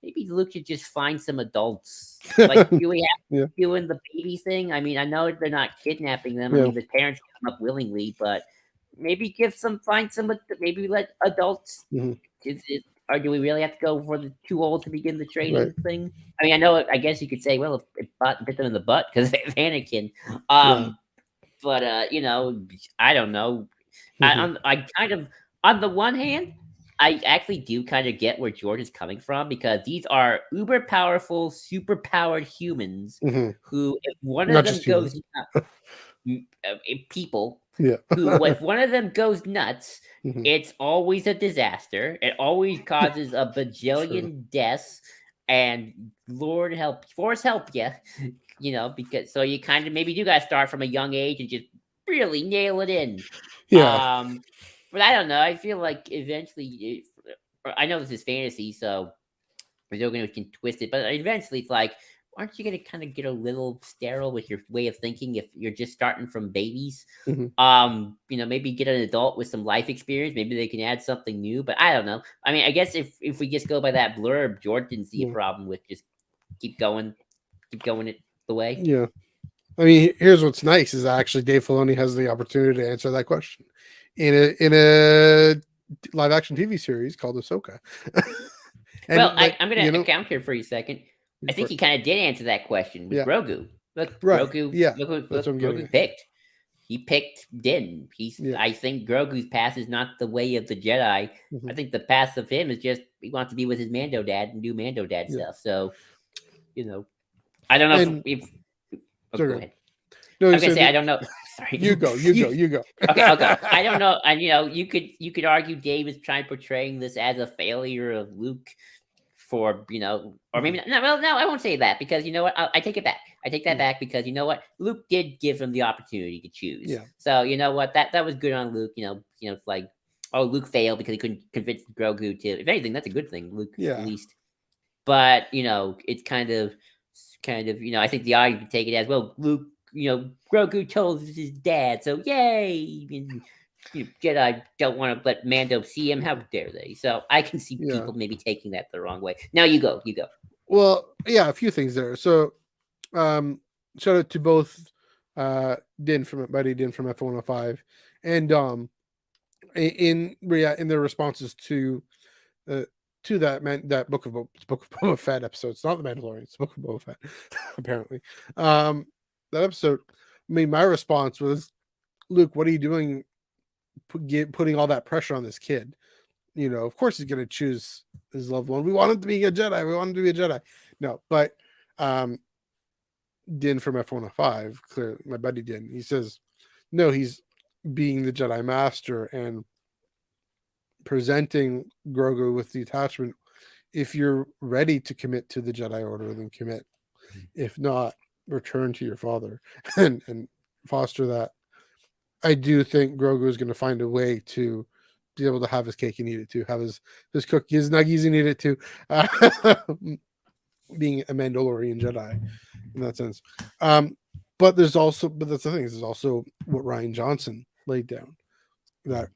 maybe Luke should just find some adults. Like, do we have to doing the baby thing? I mean, I know they're not kidnapping them. I mean, the parents come up willingly, but maybe find some, maybe let adults. Or do we really have to go for the too old to begin the training thing? I mean, I guess you could say, well, it bit them in the butt because of Anakin. But I don't know. I kind of, on the one hand, I actually do kind of get where George is coming from because these are uber powerful, super powered humans who, if one of them goes people. Who, if one of them goes nuts, it's always a disaster. It always causes a bajillion deaths, and Lord help, Force help you, because so you kind of maybe do got to start from a young age and just really nail it in. But I don't know. I feel like eventually, I know this is fantasy, so we're still going to can twist it, but eventually it's like, aren't you going to kind of get a little sterile with your way of thinking if you're just starting from babies? Maybe get an adult with some life experience. Maybe they can add something new, but I don't know. I mean, I guess if we just go by that blurb, George didn't see a problem with just keep going it the way. Yeah. I mean, here's what's nice is actually Dave Filoni has the opportunity to answer that question in a live action TV series called Ahsoka. Well, I'm going to account here for you a second. I think he kind of did answer that question with Grogu. Look, Grogu. Yeah, look Grogu picked. He picked Din. I think Grogu's path is not the way of the Jedi. I think the path of him is just he wants to be with his Mando dad and do Mando dad stuff. So, I don't know if go ahead. No, I was gonna say I don't know. Sorry, you go. Okay, I'll go. I don't know, and you could argue Dave is trying portraying this as a failure of Luke. For or maybe not. No, I won't say that because you know what? I take it back. I take that back because you know what? Luke did give him the opportunity to choose. Yeah. So you know what? That was good on Luke. It's like, oh, Luke failed because he couldn't convince Grogu to. If anything, that's a good thing, Luke at least. But it's kind of. I think the argument could take it as well. Luke, Grogu told his dad, so yay. Jedi don't want to let Mando see him. How dare they? So I can see people maybe taking that the wrong way. Now you go. Well, yeah, a few things there. So, shout out to both Din from F105 and in their responses to that Book of Boba Fett episode. It's not the Mandalorian. It's the Book of Boba Fett. Apparently, that episode. I mean, my response was, Luke, what are you doing? Putting all that pressure on this kid, of course he's going to choose his loved one. We want him to be a Jedi. No, but Din from F-105, clear my buddy Din. He says, no, he's being the Jedi Master and presenting Grogu with the attachment. If you're ready to commit to the Jedi Order, then commit. If not, return to your father and foster that. I do think Grogu is going to find a way to be able to have his cake and eat it too, have his cookie, his nuggies and eat it too. Being a Mandalorian Jedi in that sense. But that's the thing. There's also what Rian Johnson laid down. That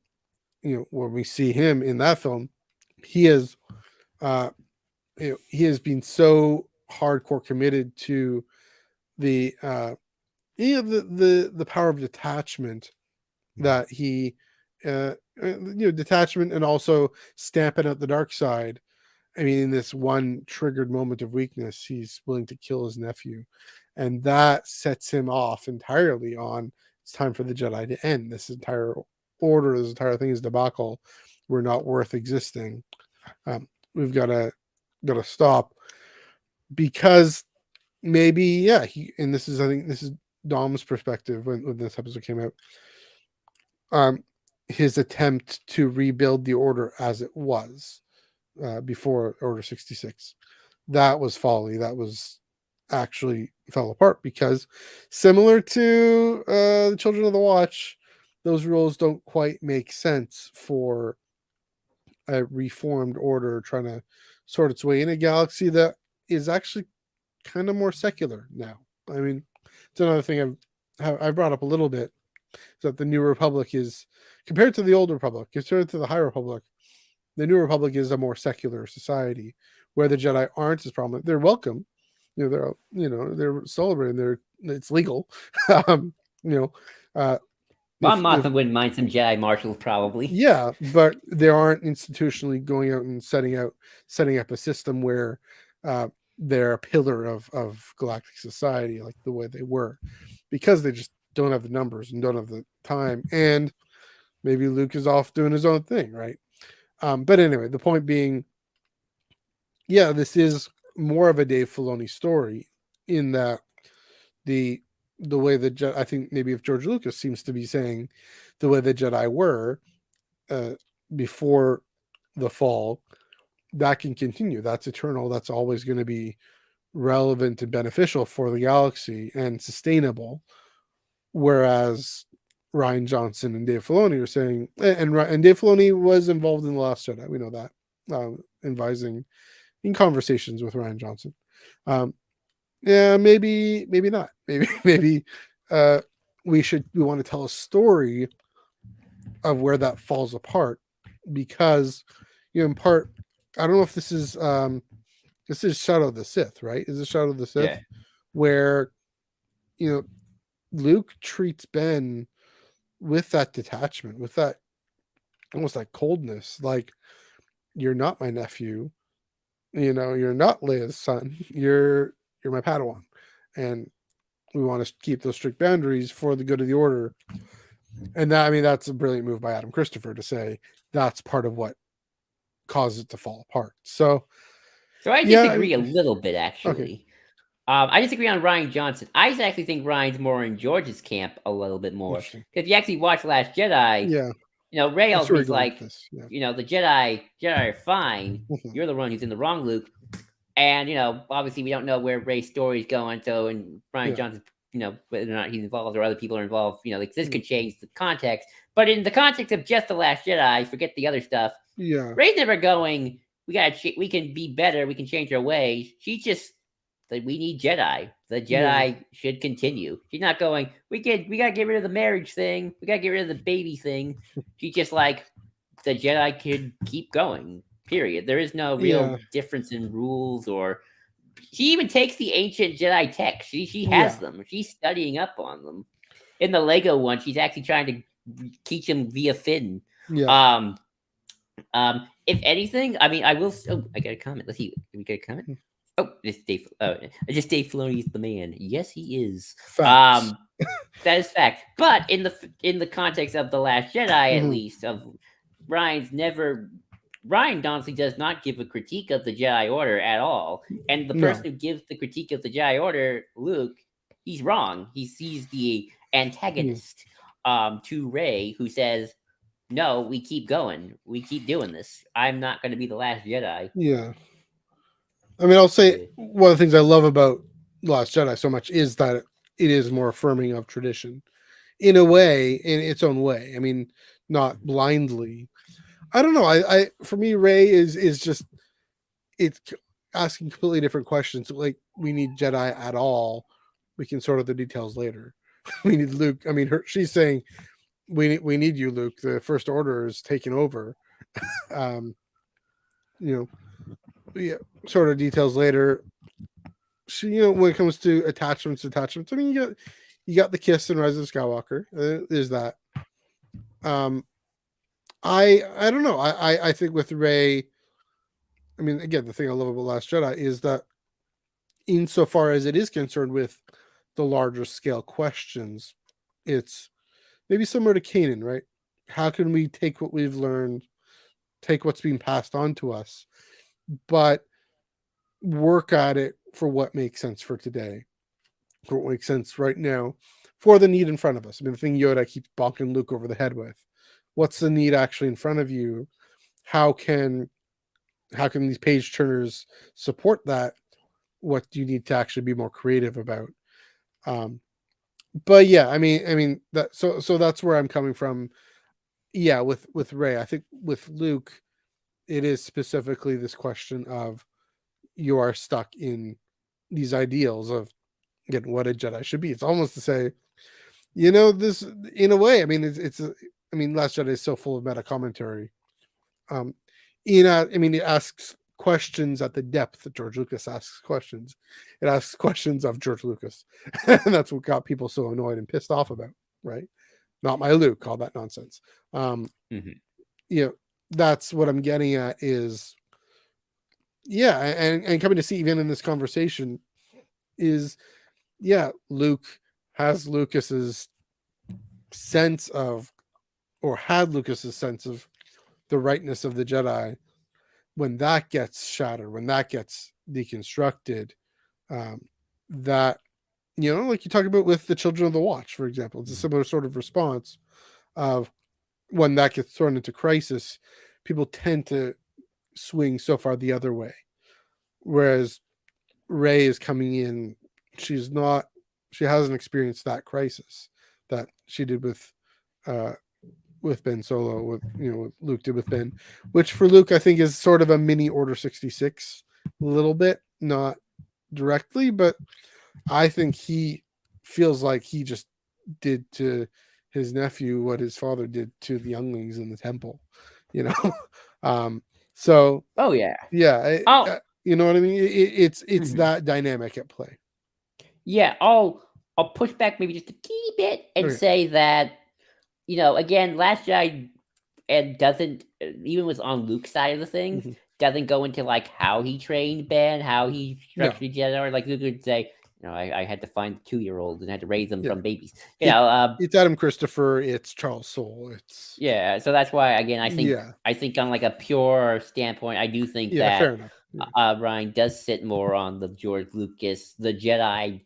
when we see him in that film, he has, he has been so hardcore committed to the the power of detachment that he detachment and also stamping out the dark side. I mean, in this one triggered moment of weakness, he's willing to kill his nephew, and that sets him off entirely on it's time for the Jedi to end. This entire order, this entire thing is debacle. We're not worth existing. We've got to stop, because maybe and this is, I think this is Dom's perspective when this episode came out. His attempt to rebuild the order as it was before Order 66, that was folly. That was actually fell apart, because similar to the Children of the Watch, those rules don't quite make sense for a reformed order trying to sort its way in a galaxy that is actually kind of more secular now. I mean, it's another thing I've brought up a little bit, is that the New Republic is, compared to the Old Republic, compared to the High Republic, the New Republic is a more secular society where the Jedi aren't as prominent. They're welcome, they're celebrating. It's legal. um, Mon Mothma wouldn't mind some Jedi marshals, probably. Yeah, but they aren't institutionally going out and setting up a system where they're a pillar of galactic society like the way they were, because they just don't have the numbers and don't have the time, and maybe Luke is off doing his own thing, right? But anyway, the point being, this is more of a Dave Filoni story, in that the way that I think maybe if George Lucas seems to be saying the way the Jedi were before the fall, that can continue. That's eternal. That's always going to be relevant and beneficial for the galaxy and sustainable. Whereas Rian Johnson and Dave Filoni are saying, and Dave Filoni was involved in The Last Jedi. We know that, advising in conversations with Rian Johnson. Maybe not. Maybe we want to tell a story of where that falls apart, because in part, I don't know if this is Shadow of the Sith, right? Is it Shadow of the Sith, where Luke treats Ben with that detachment, with that almost like coldness, like, you're not my nephew, you're not Leia's son, you're my Padawan, and we want to keep those strict boundaries for the good of the order. And that, I mean, that's a brilliant move by Adam Christopher to say that's part of what caused it to fall apart. So I disagree a little bit, actually. Okay. I disagree on Rian Johnson. I actually think Ryan's more in George's camp a little bit more. Because if you actually watch Last Jedi, Rey always like, the Jedi are fine. You're the one who's in the wrong, Luke. And, obviously we don't know where Rey's story is going. So, and Rian Johnson, whether or not he's involved or other people are involved, this could change the context. But in the context of just The Last Jedi, forget the other stuff. Rey's never going, we can be better. We can change our ways. She's just, we need Jedi. The Jedi should continue. She's not going, we got to get rid of the marriage thing. We got to get rid of the baby thing. She's just like, the Jedi could keep going. Period. There is no real difference in rules, or she even takes the ancient Jedi text. She has them. She's studying up on them. In the Lego one, she's actually trying to teach them via Finn. If anything, I mean, I will. Oh, I got a comment. Let's see. Can we get a comment? Oh, it's Dave. Just Dave Filoni is the man. Yes, he is. Facts. That is fact. But in the context of The Last Jedi, at least, of Rian honestly does not give a critique of the Jedi Order at all. And the person who gives the critique of the Jedi Order, Luke, he's wrong. He's the antagonist to Rey, who says, "No, we keep going. We keep doing this. I'm not going to be the last Jedi." Yeah. I mean, I'll say Yeah. one of the things I love about Last Jedi so much is that it is more affirming of tradition in a way, in its own way. I mean, not blindly. I don't know. I for me, Rey is just it's asking completely different questions. Like, we need Jedi at all. We can sort out the details later. We need Luke. I mean, she's saying we need you, Luke. The First Order is taking over. Um, you know, yeah, sort of details later. She, when it comes to attachments. I mean, you got the kiss in Rise of Skywalker. There's that. I don't know. I think with Rey, I mean, again, the thing I love about Last Jedi is that, insofar as it is concerned with the larger scale questions, it's maybe similar to Canon, right? How can we take what we've learned, take what's being passed on to us, but work at it for what makes sense for today, for what makes sense right now, for the need in front of us. I mean, the thing Yoda keeps bonking Luke over the head with: what's the need actually in front of you? How can these page turners support that? What do you need to actually be more creative about? But yeah, I mean that. So that's where I'm coming from. Yeah, with Rey, I think with Luke, it is specifically this question of, you are stuck in these ideals of, again, what a Jedi should be. It's almost to say, this in a way. I mean, I mean, Last Jedi is so full of meta commentary. I mean, it asks questions at the depth that George Lucas asks questions. It asks questions of George Lucas, and that's what got people so annoyed and pissed off about. Right? Not my Luke, all that nonsense. That's what I'm getting at. Is, yeah, and coming to see even in this conversation is, yeah, Luke has Lucas's sense of, or had Lucas's sense of, the rightness of the Jedi. When that gets shattered, when that gets deconstructed, that, like you talk about with the Children of the Watch, for example, it's a similar sort of response of, when that gets thrown into crisis, people tend to swing so far the other way. Whereas Rey is coming in, she hasn't experienced that crisis that she did with Ben Solo, what Luke did with Ben, which for Luke I think is sort of a mini Order 66, a little bit, not directly, but I think he feels like he just did to his nephew what his father did to the younglings in the temple, so Oh yeah. you know what I mean? It's that dynamic at play. Yeah, I'll push back maybe just a teeny bit and say that, again, Last Jedi and doesn't, even was on Luke's side of the things, doesn't go into like how he trained Ben, how he structured Jedi, or like Luke would say, I had to find the 2-year-old and had to raise them from babies. It's Adam Christopher, it's Charles Soule, it's so that's why, again, I think on like a pure standpoint, I do think that fair enough. Ryan does sit more on the George Lucas, the Jedi.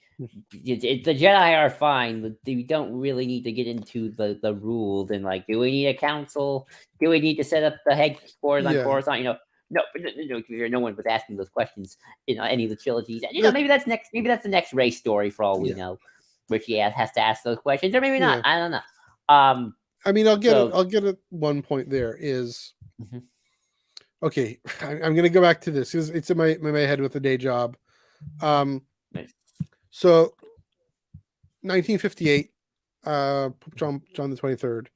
The Jedi are fine. We don't really need to get into the rules and like, do we need a council? Do we need to set up the headquarters on Coruscant? No one was asking those questions in any of the trilogies. Maybe that's next. Maybe that's the next Rey story for all we know, where she has to ask those questions, or maybe not. I don't know. I mean, I'll get it. One point there is, okay. I'm going to go back to this because it's in my head with the day job. So 1958, John the 23rd,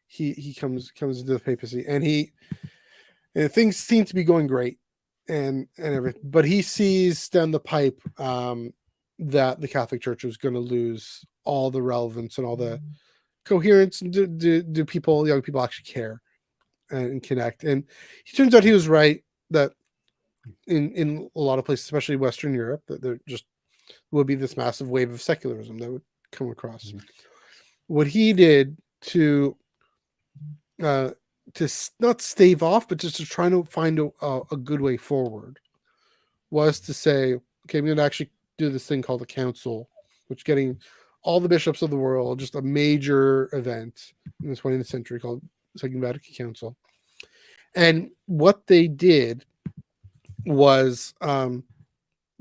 he comes into the papacy, and things seem to be going great and everything, but he sees down the pipe that the Catholic Church was going to lose all the relevance and all the coherence. And do young people actually care and connect? And he turns out he was right, that in a lot of places, especially Western Europe, that there just would be this massive wave of secularism that would come across. What he did to not stave off, but just to try to find a good way forward, was to say, okay, I'm going to actually do this thing called a council which getting all the bishops of the world, just a major event in the 20th century called Second Vatican Council. And what they did was you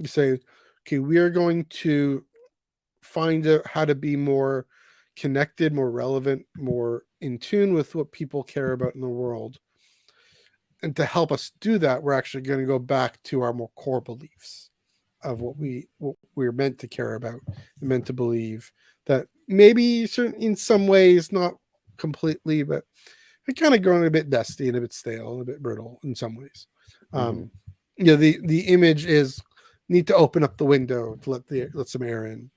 say, okay, we are going to find out how to be more connected, more relevant, more in tune with what people care about in the world. And to help us do that, we're actually going to go back to our more core beliefs of what we're meant to care about, meant to believe, that maybe in some ways, not completely, but it kind of growing a bit dusty and a bit stale and a bit brittle in some ways. The image is need to open up the window to let some air in.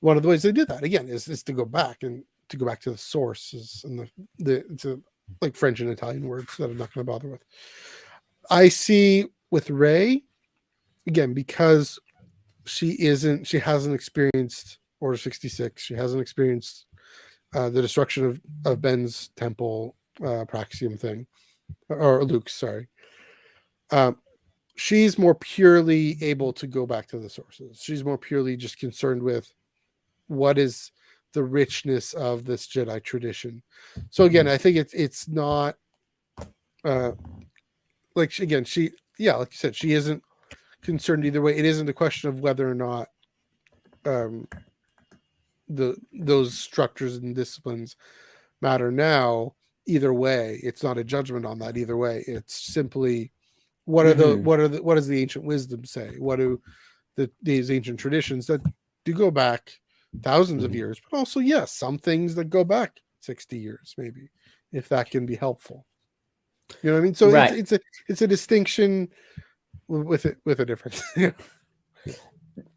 One of the ways they do that again is to go back to the sources and the like French and Italian words that I'm not going to bother with. I see with Ray again, because she hasn't experienced Order 66. She hasn't experienced the destruction of Ben's temple Praxium thing, or Luke's, sorry. She's more purely able to go back to the sources. She's more purely just concerned with what is the richness of this Jedi tradition. So again, I think it's not like she like you said, she isn't concerned either way. It isn't a question of whether or not those structures and disciplines matter now. Either way, it's not a judgment on that either way. It's simply what does the ancient wisdom say? What do these ancient traditions that do go back thousands of years, but also yes, some things that go back 60 years maybe, if that can be helpful. You know what I mean? So right. it's a distinction with a difference.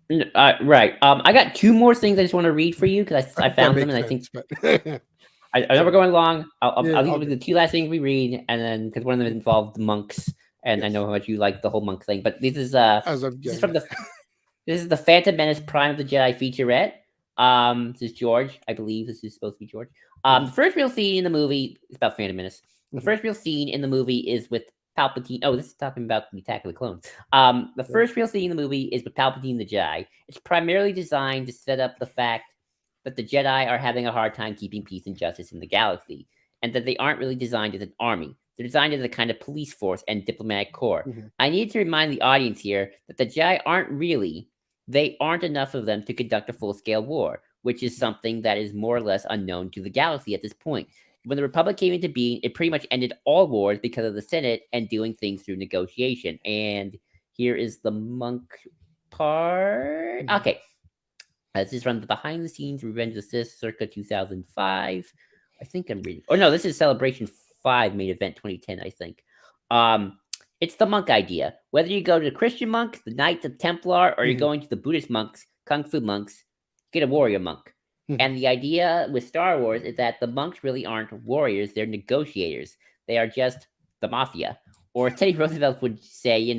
Right. I got two more things I just want to read for you because I found them, and sense, I think I know we're going long. I'll leave with the two last things we read, and then because one of them involved monks, and yes. I know how much you like the whole monk thing. But this is this is the Phantom Menace Prime of the Jedi featurette. This is George, I believe. This is supposed to be George. The first real scene in the movie is about Phantom Menace. The first real scene in the movie is with Palpatine. Oh, this is talking about the Attack of the Clones. The first real scene in the movie is with Palpatine the Jedi. It's primarily designed to set up the fact that the Jedi are having a hard time keeping peace and justice in the galaxy, and that they aren't really designed as an army. They're designed as a kind of police force and diplomatic corps. I need to remind the audience here that the Jedi aren't enough of them to conduct a full-scale war, which is something that is more or less unknown to the galaxy at this point. When the Republic came into being, it pretty much ended all wars because of the Senate and doing things through negotiation. And here is the monk part. Okay. This is from the Behind the Scenes Revenge of the Sith circa 2005. I think I'm reading. Oh, no, this is Celebration 5 main event 2010, I think. It's the monk idea. Whether you go to the Christian monks, the Knights of Templar, or you're going to the Buddhist monks, Kung Fu monks, get a warrior monk. And the idea with Star Wars is that the monks really aren't warriors. They're negotiators. They are just the mafia. Or Teddy Roosevelt would say,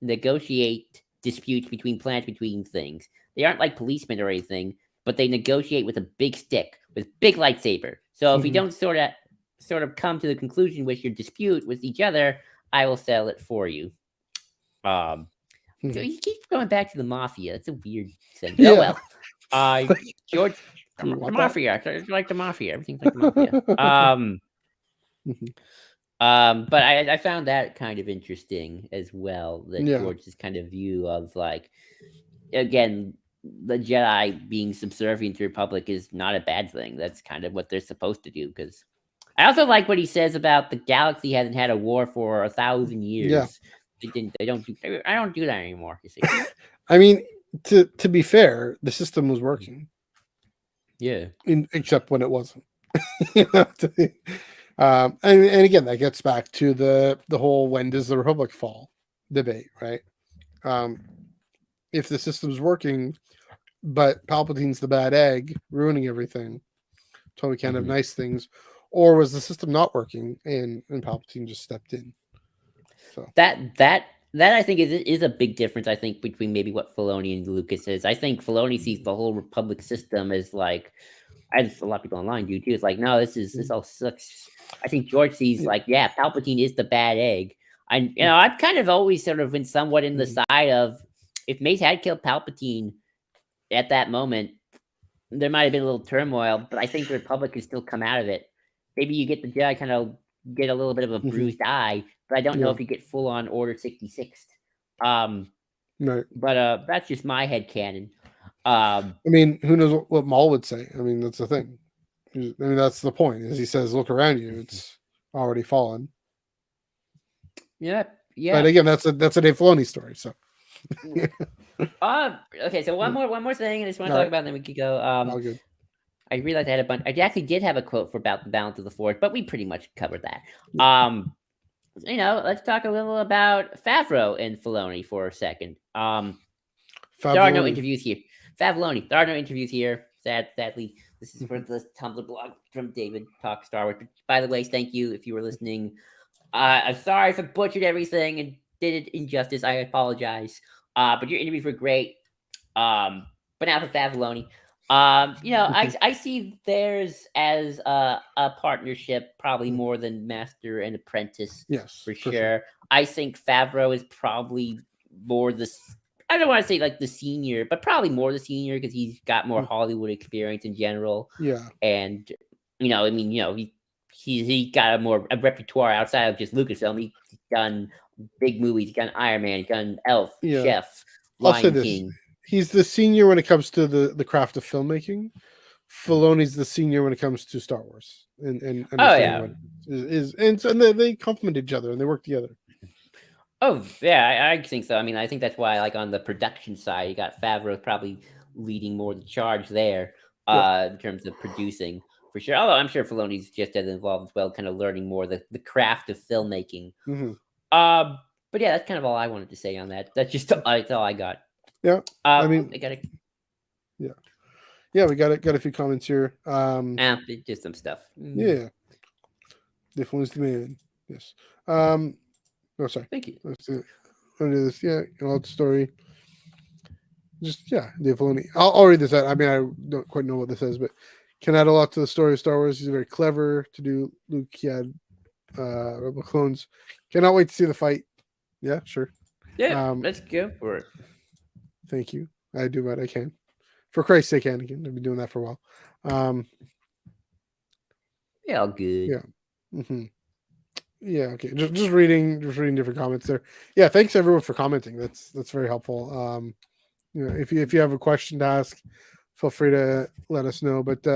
negotiate disputes between planets, between things. They aren't like policemen or anything, but they negotiate with a big stick, with big lightsaber. So if you don't sort of come to the conclusion with your dispute with each other, I will settle it for you. So you keep going back to the mafia. It's a weird thing. Yeah. Oh well. George, the mafia. It's like the mafia. Everything's like the mafia. But I found that kind of interesting as well. That George's kind of view of like, again, the Jedi being subservient to the Republic is not a bad thing. That's kind of what they're supposed to do. Because I also like what he says about the galaxy hasn't had a war for 1,000 years. Yeah. I don't do that anymore. You see. I mean, to be fair, the system was working. Yeah. Except when it wasn't. And again, that gets back to the whole when does the Republic fall debate, right? If the system's working, but Palpatine's the bad egg, ruining everything, so we can't have nice things, or was the system not working and Palpatine just stepped in? So that I think is a big difference. I think between maybe what Filoni and Lucas is. I think Filoni sees the whole Republic system as like, as a lot of people online do too. It's like, no, this all sucks. I think George sees like, Palpatine is the bad egg. I've kind of always sort of been somewhat in the side of, if Mace had killed Palpatine at that moment, there might have been a little turmoil, but I think the Republic can still come out of it. Maybe you get the Jedi kind of get a little bit of a bruised eye, but I don't know Yeah. if you get full on Order 66. Um, Right. but that's just my head canon. I mean, who knows what Maul would say? I mean, that's the thing. I mean, that's the point. Is he says, "Look around you; it's already fallen." Yeah, But yeah. again, that's a Dave Filoni story. So, Okay, so one more thing, and I just want to all talk right, about, and then we could go. all good. I realized I had a bunch. I actually did have a quote for about the balance of the Force, but we pretty much covered that. Let's talk a little about Favreau and Filoni for a second. There are no Favreau. interviews here. Favloni. There are no interviews here. Sadly, this is for the Tumblr blog from David Talk Star Wars. By the way, thank you if you were listening. I'm sorry if I butchered everything and did it injustice. I apologize. But your interviews were great. But now for Favloni. I see theirs as a partnership, probably more than master and apprentice. Yes, for sure. I think Favreau is probably more I don't want to say like the senior, but probably more the senior because he's got more Hollywood experience in general. Yeah, and he got a repertoire outside of just Lucasfilm. He's done big movies. He's done Iron Man. He's done Elf, yeah. Chef, I'll say Lion this: King. he's the senior when it comes to the craft of filmmaking. Filoni's the senior when it comes to Star Wars and understanding what is and they complement each other and they work together. Oh yeah, I think so. I mean, I think that's why, like on the production side, you got Favreau probably leading more the charge there, in terms of producing for sure. Although I'm sure Filoni's just as involved as well, kind of learning more the craft of filmmaking. But yeah, that's kind of all I wanted to say on that. That's all I got. Yeah, I mean, I got yeah, we got a few comments here. just some stuff. Yeah, definitely the man. Yes. Oh, sorry. Thank you. Let's do this. Yeah, the story. Just Dave Filoni. I'll read this out. I mean, I don't quite know what this says, but can add a lot to the story of Star Wars. He's very clever to do. Luke, he had Rebel clones. Cannot wait to see the fight. Yeah, sure. Yeah, let's go for it. Thank you. I do what I can. For Christ's sake, Anakin. I've been doing that for a while. Yeah, all good. Yeah. Mm-hmm. Yeah. Okay. Just reading different comments there. Yeah. Thanks everyone for commenting. That's very helpful. If you have a question to ask, feel free to let us know. But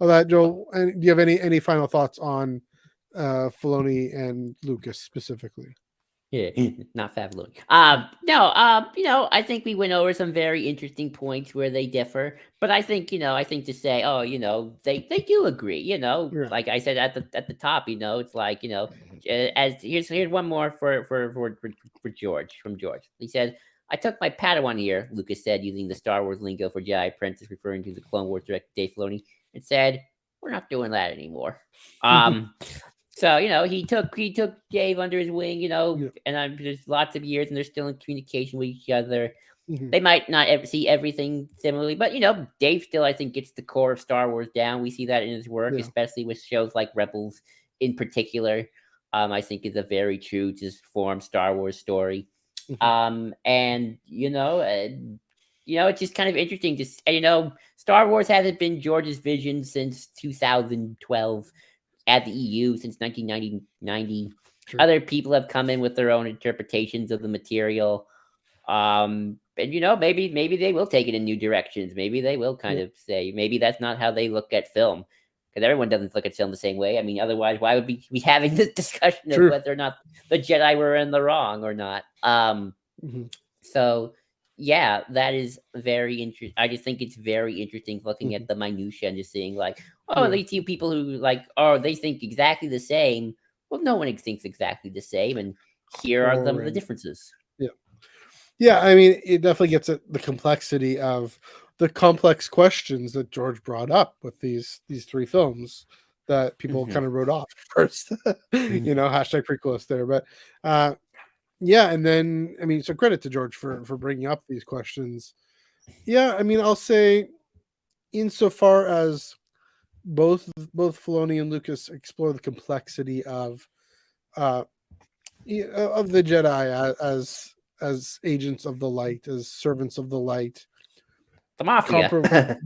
all that, Joel, do you have any final thoughts on Filoni and Lucas specifically? Yeah, not Favloni. No, I think we went over some very interesting points where they differ, but I think to say, they do agree. Like I said at the top, it's like as here's one more for George from George. He said, "I took my Padawan here," Lucas said, using the Star Wars lingo for Jedi apprentice, referring to the Clone Wars director Dave Filoni, and said, "We're not doing that anymore." So he took Dave under his wing, and there's lots of years, and they're still in communication with each other. They might not ever see everything similarly, but Dave still, I think, gets the core of Star Wars down. We see that in his work, especially with shows like Rebels, in particular. I think is a very true to form Star Wars story. And it's just kind of interesting to Star Wars hasn't been George's vision since 2012. At the EU since 1990. Sure. Other people have come in with their own interpretations of the material. And maybe they will take it in new directions. Maybe they will kind of say, maybe that's not how they look at film. Because everyone doesn't look at film the same way. I mean, otherwise, why would we be having this discussion of whether or not the Jedi were in the wrong or not? So yeah, that is very interesting. I just think it's very interesting looking at the minutiae and just seeing like, these two people who they think exactly the same. Well, no one thinks exactly the same, and here are some of the differences. Yeah. I mean, it definitely gets at the complexity of the complex questions that George brought up with these three films that people kind of wrote off first. Hashtag prequelist there, but and then I mean, so credit to George for bringing up these questions. Yeah, I mean, I'll say, insofar as both Filoni and Lucas explore the complexity of the Jedi as agents of the light, as servants of the light, The mafia.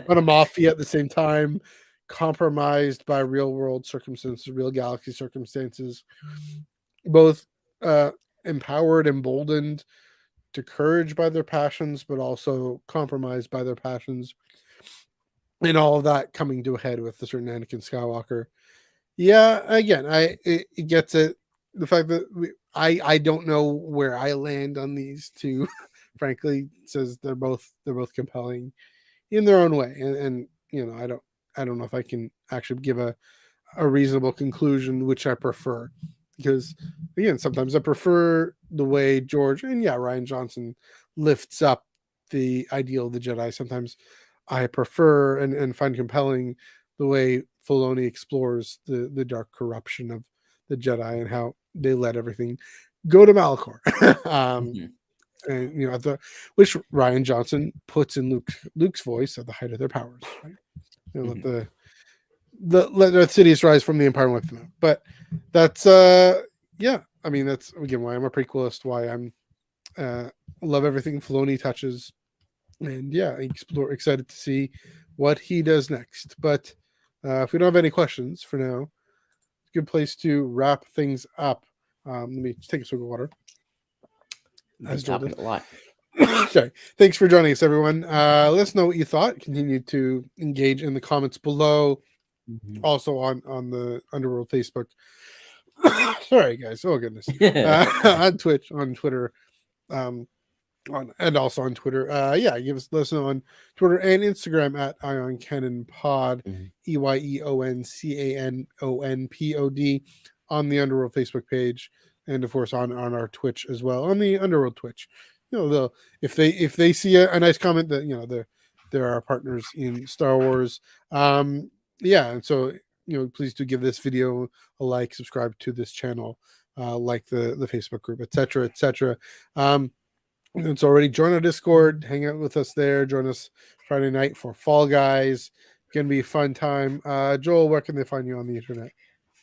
But a mafia at the same time, compromised by real world circumstances, real galaxy circumstances, both empowered, emboldened to courage by their passions, but also compromised by their passions, and all of that coming to a head with a certain Anakin Skywalker. Yeah, again, it gets it. The fact that I don't know where I land on these two, frankly, says they're both compelling in their own way, and I don't know if I can actually give a reasonable conclusion which I prefer, because again, sometimes I prefer the way George and Rian Johnson lifts up the ideal of the Jedi. Sometimes I prefer and find compelling the way Filoni explores the dark corruption of the Jedi and how they let everything go to Malachor. And which Rian Johnson puts in Luke's voice at the height of their powers, right? Let the cities rise from the empire with them. But that's I mean, that's again why I'm a prequelist, why I'm love everything Filoni touches, and excited to see what he does next. But if we don't have any questions for now, it's a good place to wrap things up. Let me just take a swig of water. As a lot. Sorry. Thanks for joining us, everyone. Let us know what you thought. Continue to engage in the comments below. Also on the Underworld Facebook. Sorry, guys. Oh goodness. On Twitch, on Twitter, and also on Twitter. Let us know on Twitter and Instagram at Ion Canon Pod, EYEONCANONPOD, on the Underworld Facebook page, and of course on our Twitch as well, on the Underworld Twitch. If they see a nice comment that they're our partners in Star Wars. And so please do give this video a like, subscribe to this channel, like the Facebook group, etc. It's already join our Discord, hang out with us there, join us Friday night for Fall Guys. Gonna be a fun time. Joel, where can they find you on the internet?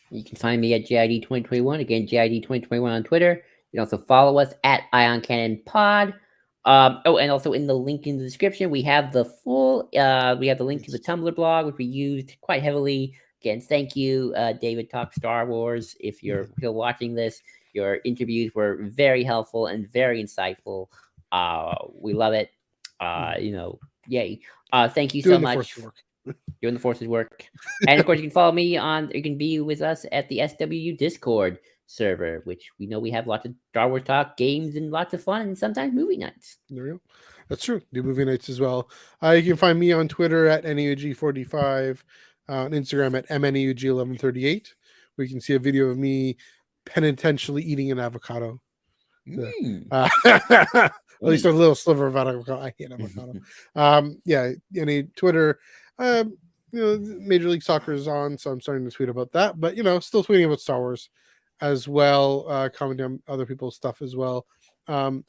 You can find me at JID 2021. Again, JID 2021 on Twitter. You can also follow us at Ion Canon Pod. And also in the link in the description, we have the link to the Tumblr blog, which we used quite heavily. Again, thank you, David Talk Star Wars. If you're still watching this, your interviews were very helpful and very insightful. We love it. Yay. Thank you so much. Doing the Force's work. And of course, you can be with us at the SWU Discord server, which we know we have lots of Star Wars talk, games, and lots of fun, and sometimes movie nights. There we go. That's true. Do movie nights as well. You can find me on Twitter at NEUG45, on Instagram at MNEUG1138, where you can see a video of me penitentially eating an avocado. At least a little sliver of avocado. I hate avocado. Any Twitter. Major League Soccer is on, so I'm starting to tweet about that. But still tweeting about Star Wars as well, commenting on other people's stuff as well. And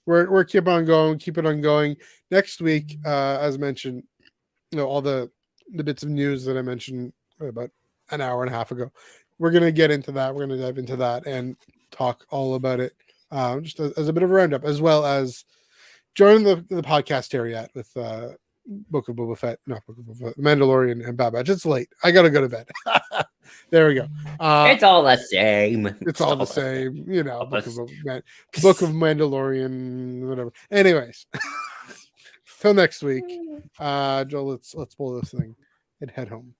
we're keep it on going. Next week, as mentioned, all the bits of news that I mentioned about an hour and a half ago. We're gonna get into that. We're gonna dive into that and talk all about it, just as a bit of a roundup, as well as join the podcast area with Book of Boba Fett, not Book of Boba Fett, Mandalorian and Bad Batch. It's late. I gotta go to bed. There we go. It's all the same. It's all the same. Book of Mandalorian, whatever. Anyways, till next week. Joel, let's pull this thing and head home.